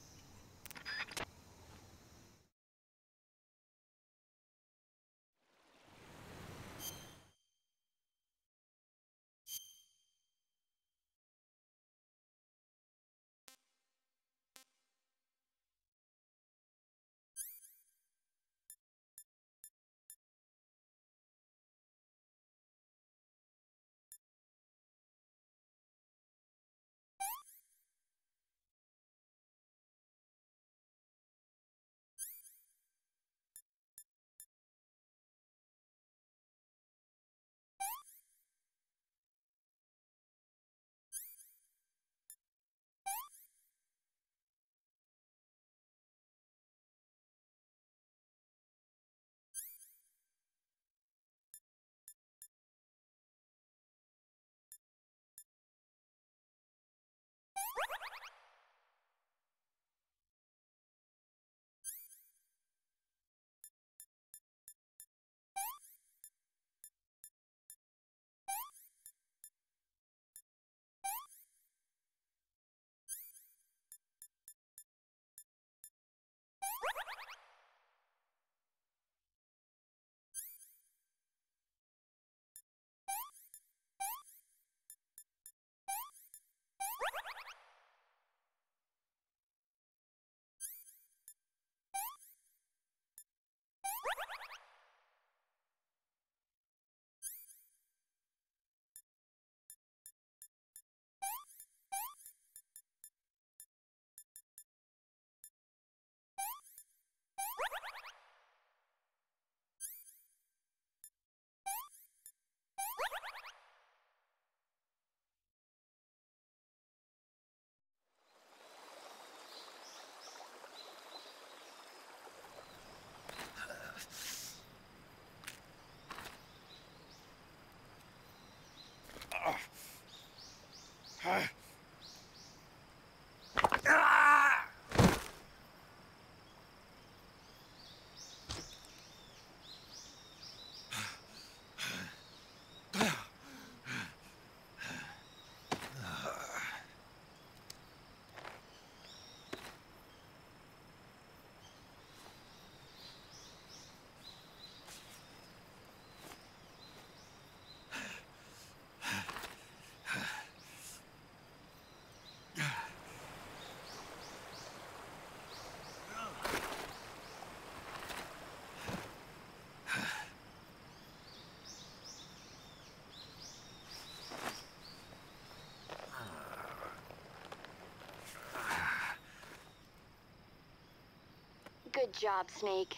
Good job, Snake.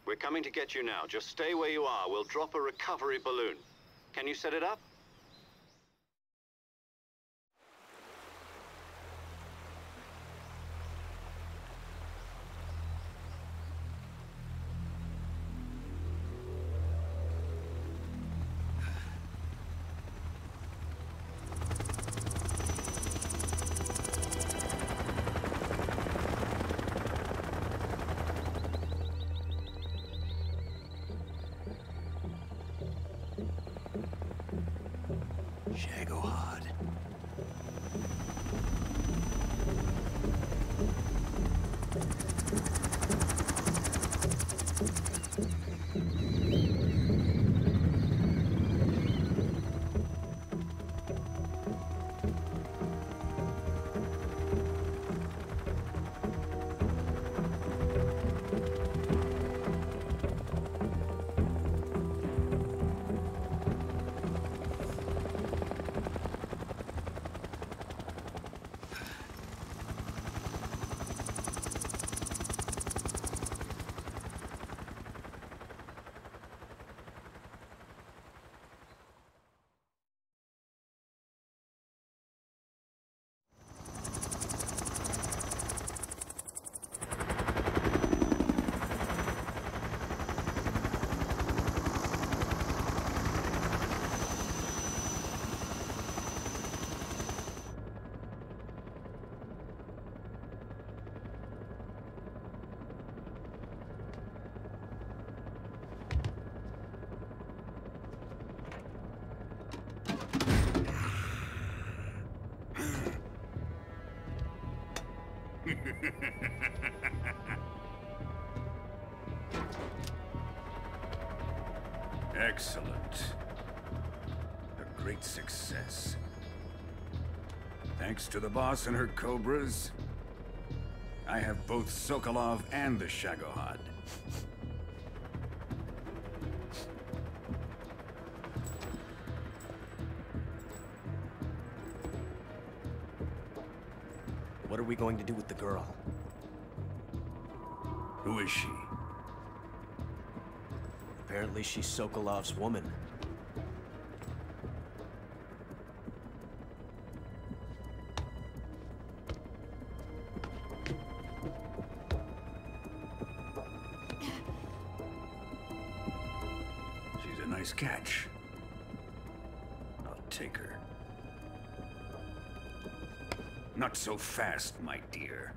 We're coming to get you now. Just stay where you are. We'll drop a recovery balloon. Can you set it up? Shagohod. Excellent. A great success. Thanks to the boss and her cobras, I have both Sokolov and the Shagohod. What are we going to do with the girl? Who is she? Apparently she's Sokolov's woman. She's a nice catch. I'll take her. Not so fast, my dear.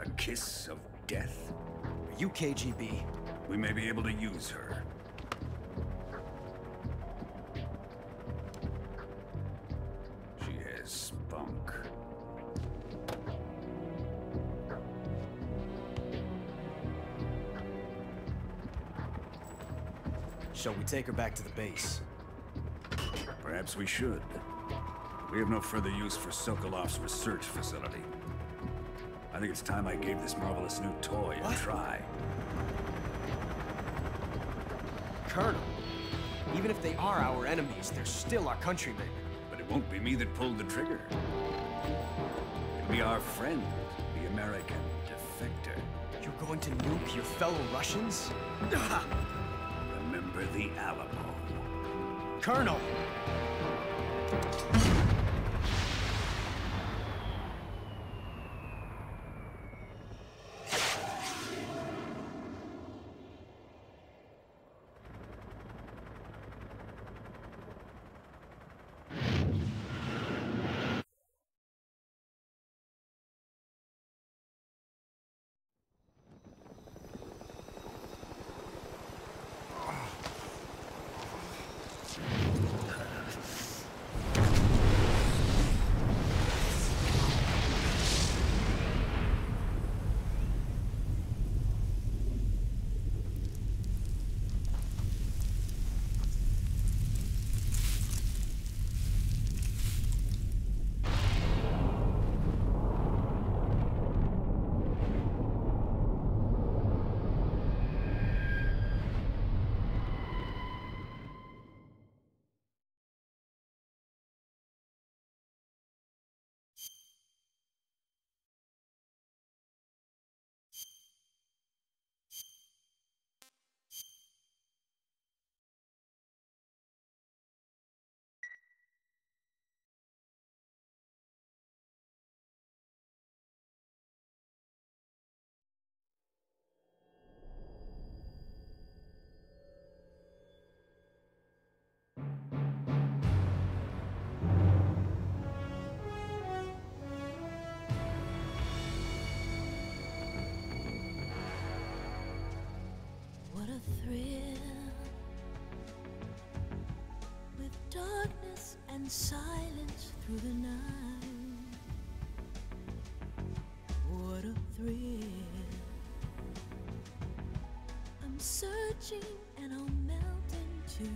A kiss of death? Are you KGB? We may be able to use her. She has spunk. Shall we take her back to the base? Perhaps we should. We have no further use for Sokolov's research facility. I think it's time I gave this marvelous new toy a try. Colonel, even if they are our enemies, they're still our countrymen. But it won't be me that pulled the trigger. It'll be our friend, the American defector. You're going to nuke your fellow Russians? Remember the Alamo. Colonel! silence through the night. What a thrill. I'm searching and I'll melt into you.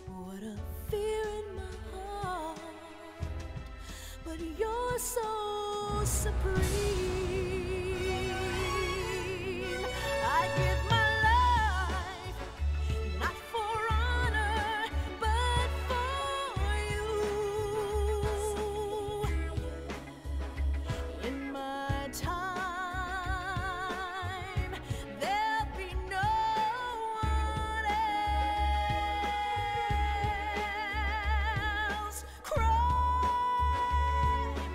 What a fear in my heart, but you're so supreme. I give my life, not for honor, but for you. In my time, there'll be no one else. Crime,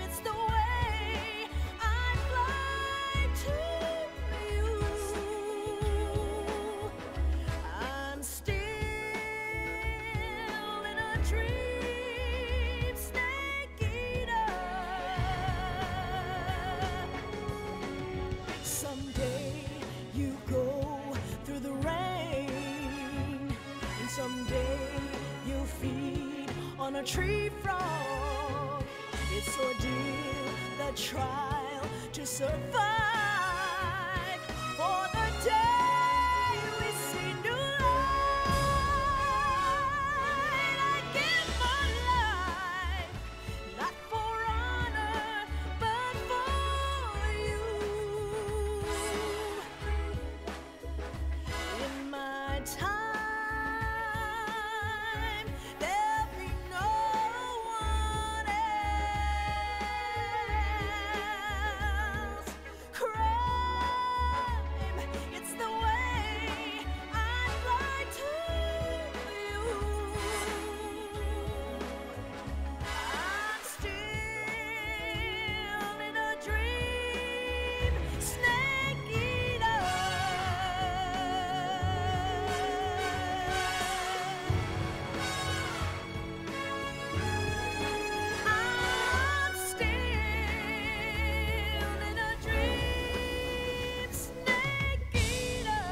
it's the way I fly to you. I'm still in a dream, snake eater. Someday you go through the rain, and someday you'll feed on a tree frog. It's ordeal, the trial to survive for the day we see new light. I give my life, not for honor, but for you. In my time, there'll be no one else. Crime, it's the way I fly to you. I'm still in a dream, snake eater. I'm still in a dream, snake eater.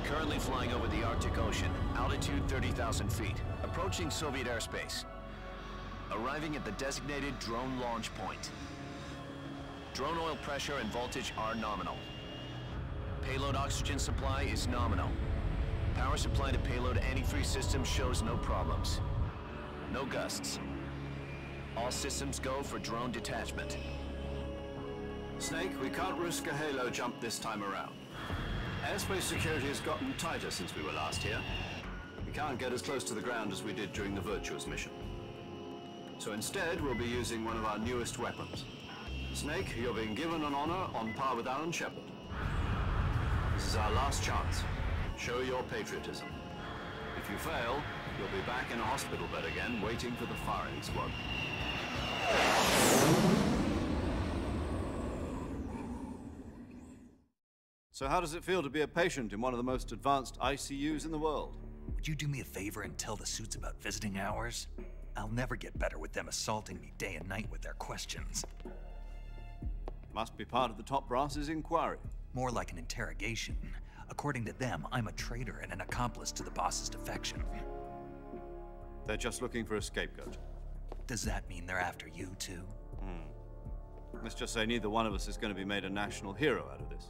Currently flying over the Arctic Ocean, altitude 30,000 feet, approaching Soviet airspace. Arriving at the designated drone launch point. Drone oil pressure and voltage are nominal. Payload oxygen supply is nominal. Power supply to payload antifreeze system shows no problems. No gusts. All systems go for drone detachment. Snake, we can't risk a halo jump this time around. Airspace security has gotten tighter since we were last here. We can't get as close to the ground as we did during the Virtuous mission. So instead, we'll be using one of our newest weapons. Snake, you're being given an honor on par with Alan Shepard. This is our last chance. Show your patriotism. If you fail, you'll be back in a hospital bed again, waiting for the firing squad. So how does it feel to be a patient in one of the most advanced ICUs in the world? Would you do me a favor and tell the suits about visiting hours? I'll never get better with them assaulting me day and night with their questions. Must be part of the top brass's inquiry. More like an interrogation. According to them, I'm a traitor and an accomplice to the boss's defection. They're just looking for a scapegoat. Does that mean they're after you, too? Let's just say neither one of us is going to be made a national hero out of this.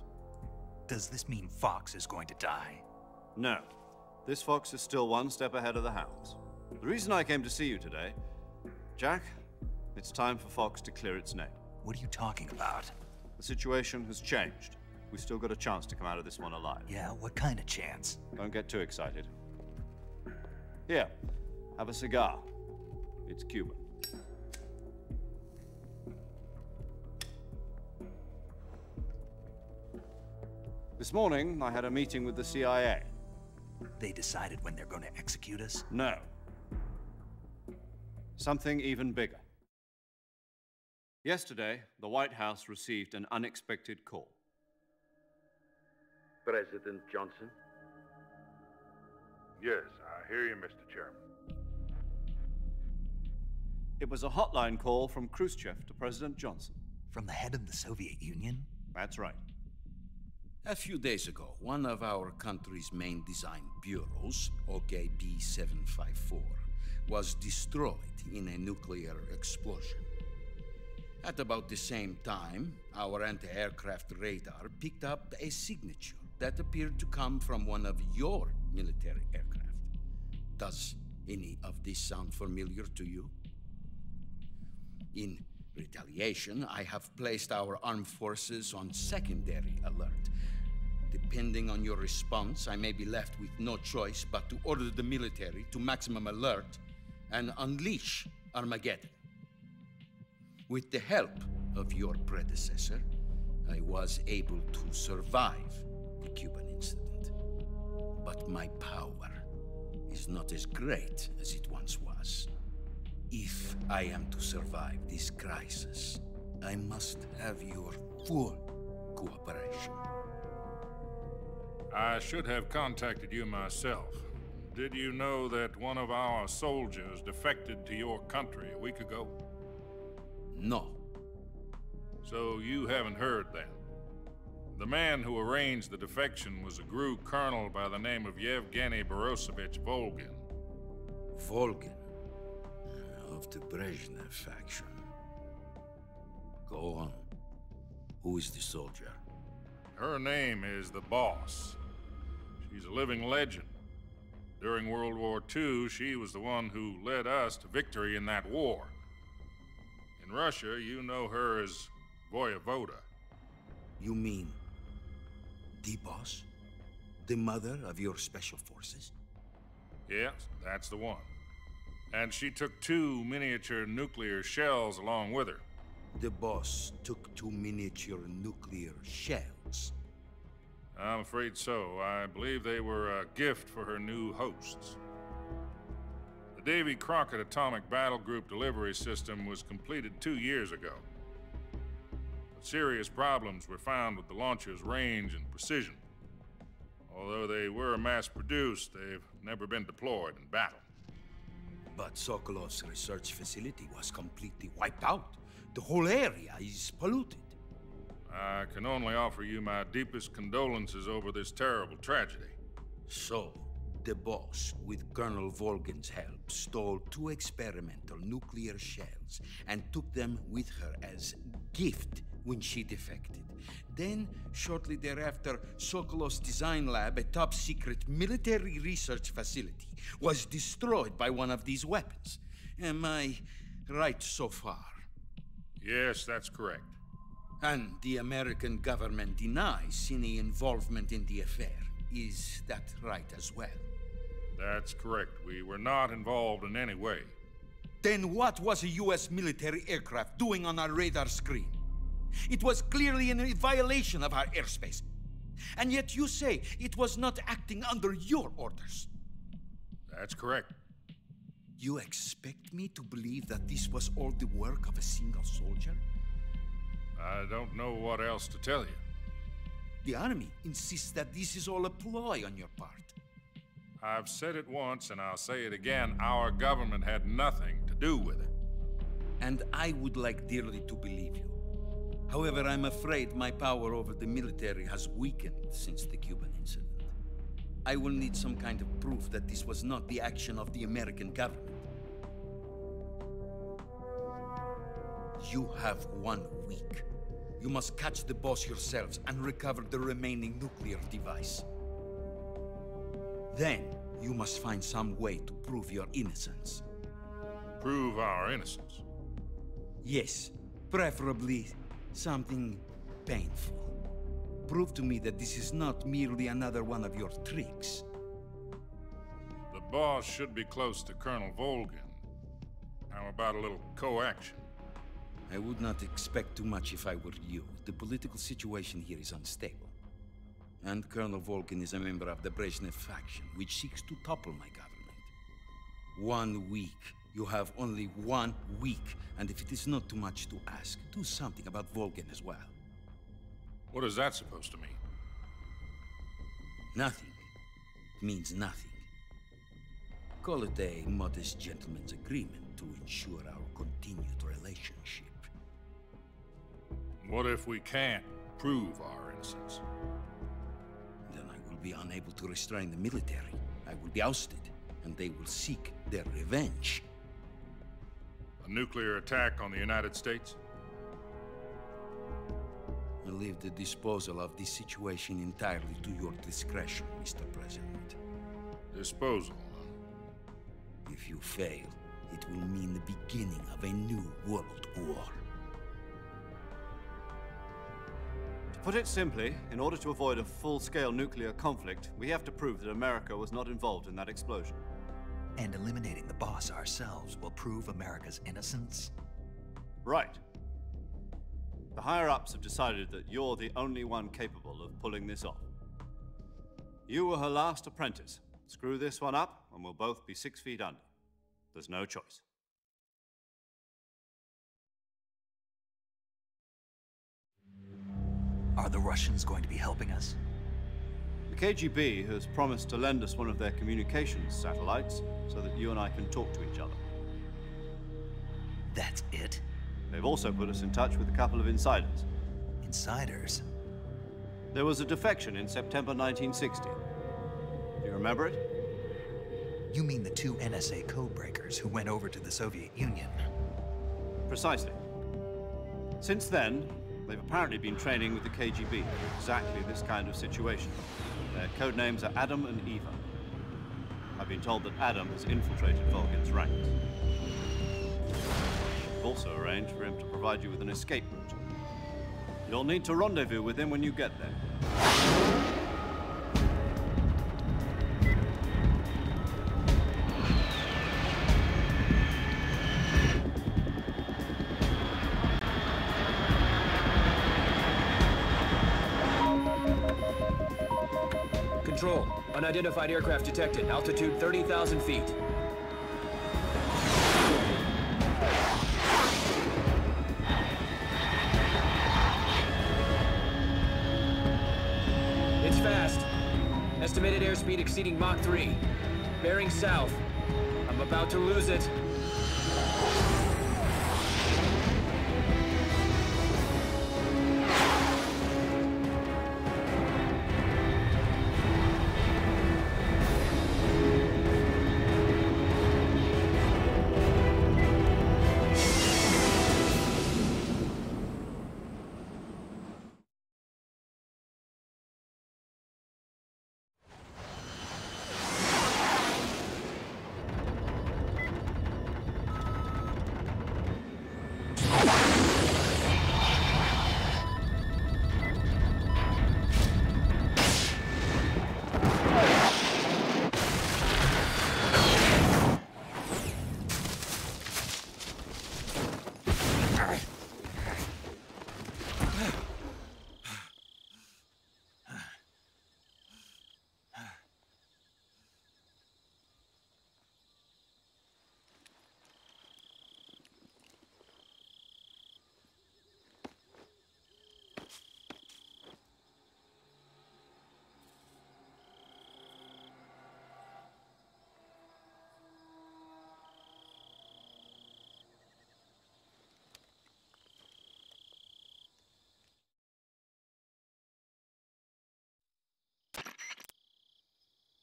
Does this mean Fox is going to die? No. This Fox is still one step ahead of the Hounds. The reason I came to see you today, Jack, it's time for Fox to clear its name. What are you talking about? The situation has changed. We've still got a chance to come out of this one alive. Yeah, what kind of chance? Don't get too excited. Here, have a cigar. It's Cuban. This morning, I had a meeting with the CIA. They decided when they're going to execute us? No. Something even bigger. Yesterday, the White House received an unexpected call. President Johnson? Yes, I hear you, Mr. Chairman. It was a hotline call from Khrushchev to President Johnson. From the head of the Soviet Union? That's right. A few days ago, one of our country's main design bureaus, OKB 754, was destroyed in a nuclear explosion. At about the same time, our anti-aircraft radar picked up a signature that appeared to come from one of your military aircraft. Does any of this sound familiar to you? In retaliation, I have placed our armed forces on secondary alert. Depending on your response, I may be left with no choice but to order the military to maximum alert and unleash Armageddon. With the help of your predecessor, I was able to survive the Cuban incident. But my power is not as great as it once was. If I am to survive this crisis, I must have your full cooperation. I should have contacted you myself. Did you know that one of our soldiers defected to your country a week ago? No. So you haven't heard then. The man who arranged the defection was a GRU colonel by the name of Yevgeny Borosovich Volgin. Volgin? Of the Brezhnev faction. Go on. Who is the soldier? Her name is the Boss. She's a living legend. During World War II, she was the one who led us to victory in that war. In Russia, you know her as Voyevoda. You mean the Boss? The mother of your special forces? Yes, that's the one. And she took 2 miniature nuclear shells along with her. The Boss took 2 miniature nuclear shells? I'm afraid so. I believe they were a gift for her new hosts. The Davy Crockett Atomic Battle Group delivery system was completed 2 years ago. But serious problems were found with the launcher's range and precision. Although they were mass-produced, they've never been deployed in battle. But Sokolov's research facility was completely wiped out. The whole area is polluted. I can only offer you my deepest condolences over this terrible tragedy. So, the Boss, with Colonel Volgin's help, stole 2 experimental nuclear shells and took them with her as gift when she defected. Then, shortly thereafter, Sokolov's design lab, a top-secret military research facility, was destroyed by one of these weapons. Am I right so far? Yes, that's correct. And the American government denies any involvement in the affair. Is that right as well? That's correct. We were not involved in any way. Then what was a U.S. military aircraft doing on our radar screen? It was clearly in a violation of our airspace. And yet you say it was not acting under your orders. That's correct. You expect me to believe that this was all the work of a single soldier? I don't know what else to tell you. The Army insists that this is all a ploy on your part. I've said it once, and I'll say it again. Our government had nothing to do with it. And I would like dearly to believe you. However, I'm afraid my power over the military has weakened since the Cuban incident. I will need some kind of proof that this was not the action of the American government. You have 1 week. You must catch the Boss yourselves and recover the remaining nuclear device. Then, you must find some way to prove your innocence. Prove our innocence? Yes, preferably something painful. Prove to me that this is not merely another one of your tricks. The Boss should be close to Colonel Volgin. How about a little co-action? I would not expect too much if I were you. The political situation here is unstable. And Colonel Volgin is a member of the Brezhnev faction, which seeks to topple my government. 1 week You have only 1 week, and if it is not too much to ask, do something about Volgin as well. What is that supposed to mean? Nothing. It means nothing. Call it a modest gentleman's agreement to ensure our continued relationship. What if we can't prove our innocence? Then I will be unable to restrain the military. I will be ousted, and they will seek their revenge. A nuclear attack on the United States? I leave the disposal of this situation entirely to your discretion, Mr. President. Disposal, huh? If you fail, it will mean the beginning of a new world war. To put it simply, in order to avoid a full-scale nuclear conflict, we have to prove that America was not involved in that explosion. And eliminating the boss ourselves will prove America's innocence? Right. The higher-ups have decided that you're the only one capable of pulling this off. You were her last apprentice. Screw this one up, and we'll both be 6 feet under. There's no choice. Are the Russians going to be helping us? The KGB has promised to lend us one of their communications satellites so that you and I can talk to each other. That's it? They've also put us in touch with a couple of insiders. Insiders? There was a defection in September 1960. Do you remember it? You mean the 2 NSA codebreakers who went over to the Soviet Union? Precisely. Since then, they've apparently been training with the KGB for exactly this kind of situation. Their code names are Adam and Eva. I've been told that Adam has infiltrated Volgin's ranks. We've also arranged for him to provide you with an escape route. You'll need to rendezvous with him when you get there. Control. Unidentified aircraft detected. Altitude 30,000 feet. It's fast. Estimated airspeed exceeding Mach 3. Bearing south. I'm about to lose it.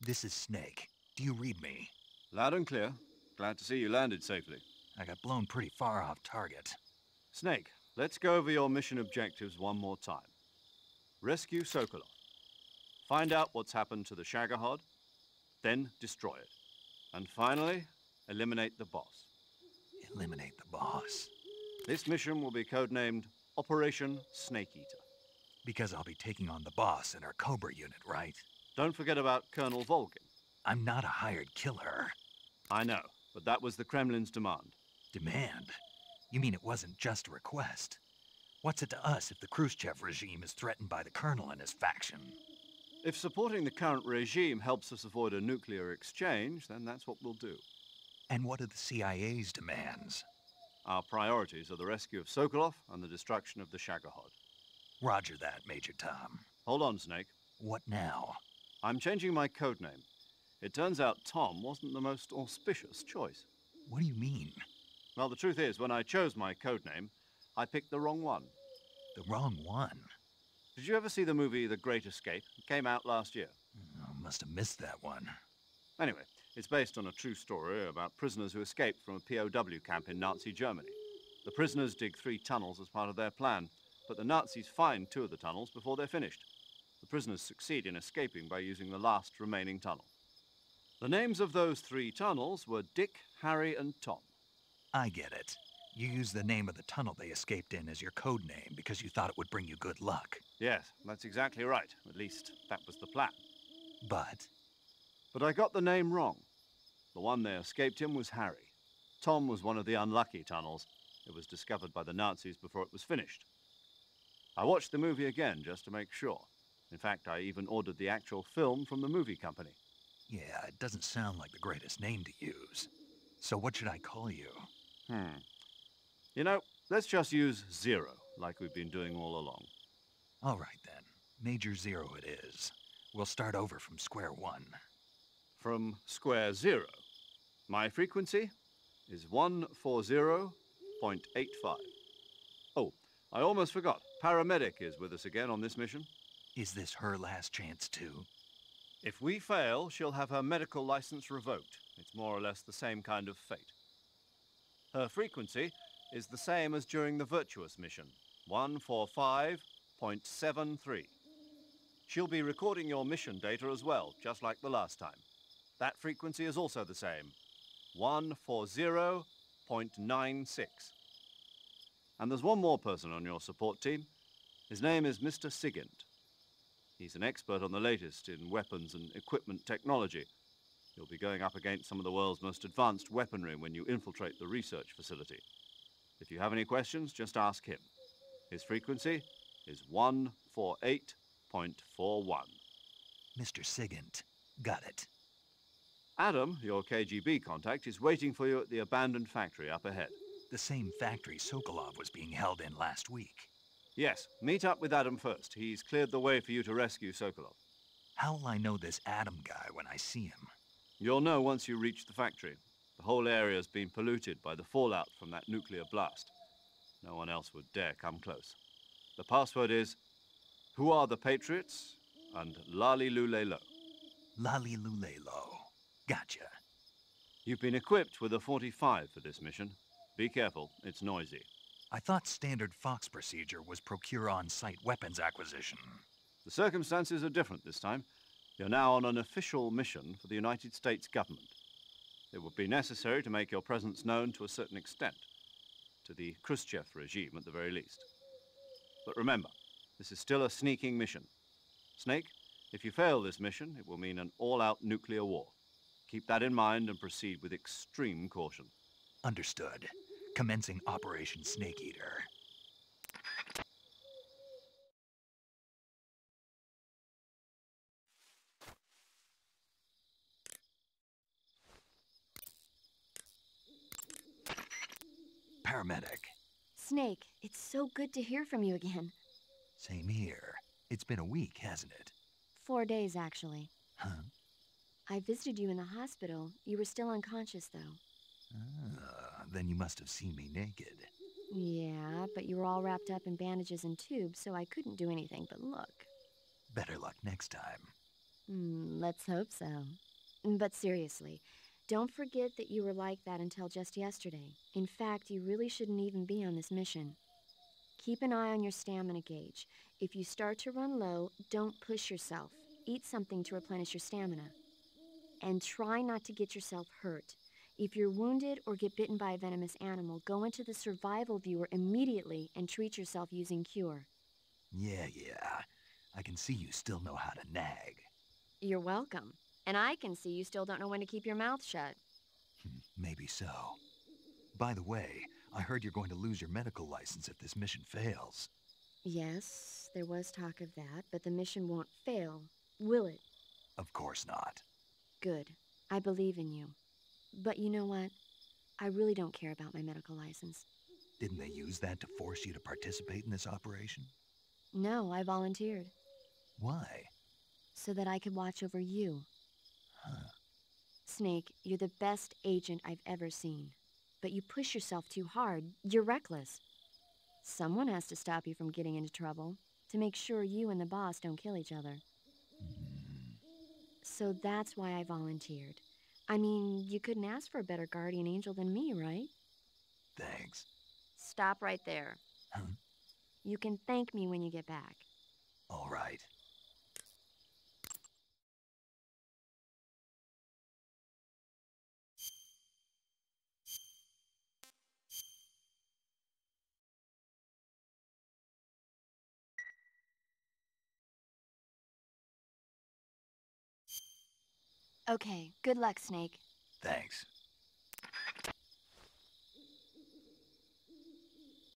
This is Snake. Do you read me? Loud and clear. Glad to see you landed safely. I got blown pretty far off target. Snake, let's go over your mission objectives one more time. Rescue Sokolov. Find out what's happened to the Shagohod, then destroy it. And finally, eliminate the boss. Eliminate the boss? This mission will be codenamed Operation Snake Eater. Because I'll be taking on the boss in our Cobra unit, right? Don't forget about Colonel Volgin. I'm not a hired killer. I know, but that was the Kremlin's demand. Demand? You mean it wasn't just a request? What's it to us if the Khrushchev regime is threatened by the Colonel and his faction? If supporting the current regime helps us avoid a nuclear exchange, then that's what we'll do. And what are the CIA's demands? Our priorities are the rescue of Sokolov and the destruction of the Shagohod. Roger that, Major Tom. Hold on, Snake. What now? I'm changing my code name. It turns out Tom wasn't the most auspicious choice. What do you mean? Well, the truth is, when I chose my code name, I picked the wrong one. The wrong one? Did you ever see the movie The Great Escape? It came out last year. I must have missed that one. Anyway, it's based on a true story about prisoners who escaped from a POW camp in Nazi Germany. The prisoners dig 3 tunnels as part of their plan, but the Nazis find 2 of the tunnels before they're finished. The prisoners succeed in escaping by using the last remaining tunnel. The names of those 3 tunnels were Dick, Harry, and Tom. I get it. You used the name of the tunnel they escaped in as your code name because you thought it would bring you good luck. Yes, that's exactly right. At least, that was the plan. But I got the name wrong. The one they escaped in was Harry. Tom was one of the unlucky tunnels. It was discovered by the Nazis before it was finished. I watched the movie again just to make sure. In fact, I even ordered the actual film from the movie company. yeah, it doesn't sound like the greatest name to use. So what should I call you? You know, let's just use Zero, like we've been doing all along. All right, then. Major Zero it is. We'll start over from square one. From square 0. My frequency is 140.85. Oh, I almost forgot. Paramedic is with us again on this mission. Is this her last chance, too? If we fail, she'll have her medical license revoked. It's more or less the same kind of fate. Her frequency is the same as during the Virtuous mission, 145.73. She'll be recording your mission data as well, just like the last time. That frequency is also the same, 140.96. And there's one more person on your support team. His name is Mr. Sigint. He's an expert on the latest in weapons and equipment technology. You'll be going up against some of the world's most advanced weaponry when you infiltrate the research facility. If you have any questions, just ask him. His frequency is 148.41. Mr. Sigint. Got it. Adam, your KGB contact, is waiting for you at the abandoned factory up ahead. The same factory Sokolov was being held in last week. Yes, meet up with Adam first. He's cleared the way for you to rescue Sokolov. How will I know this Adam guy when I see him? You'll know once you reach the factory. The whole area's been polluted by the fallout from that nuclear blast. No one else would dare come close. The password is, "Who are the Patriots?" and Lali Lule Lo. Lali Lule Lo. Gotcha. You've been equipped with a 45 for this mission. Be careful, it's noisy. I thought standard Fox procedure was procure on-site weapons acquisition. The circumstances are different this time. You're now on an official mission for the United States government. It would be necessary to make your presence known to a certain extent, to the Khrushchev regime at the very least. But remember, this is still a sneaking mission. Snake, if you fail this mission, it will mean an all-out nuclear war. Keep that in mind and proceed with extreme caution. Understood. Commencing Operation Snake Eater. Paramedic. Snake, it's so good to hear from you again. Same here. It's been a week, hasn't it? 4 days, actually. Huh? I visited you in the hospital. You were still unconscious, though. Then you must have seen me naked. Yeah, but you were all wrapped up in bandages and tubes, so I couldn't do anything but look. Better luck next time. Let's hope so. But seriously, don't forget that you were like that until just yesterday. In fact, you really shouldn't even be on this mission. Keep an eye on your stamina gauge. If you start to run low, don't push yourself. Eat something to replenish your stamina. And try not to get yourself hurt. If you're wounded or get bitten by a venomous animal, go into the survival viewer immediately and treat yourself using Cure. Yeah. I can see you still know how to nag. You're welcome. And I can see you still don't know when to keep your mouth shut. Maybe so. By the way, I heard you're going to lose your medical license if this mission fails. Yes, there was talk of that, but the mission won't fail, will it? Of course not. Good. I believe in you. But you know what? I really don't care about my medical license. Didn't they use that to force you to participate in this operation? No, I volunteered. Why? So that I could watch over you. Huh. Snake, you're the best agent I've ever seen. But you push yourself too hard. You're reckless. Someone has to stop you from getting into trouble, to make sure you and the boss don't kill each other. So that's why I volunteered. I mean, you couldn't ask for a better guardian angel than me, right? Thanks. Stop right there. Huh? You can thank me when you get back. All right. Okay, good luck, Snake. Thanks.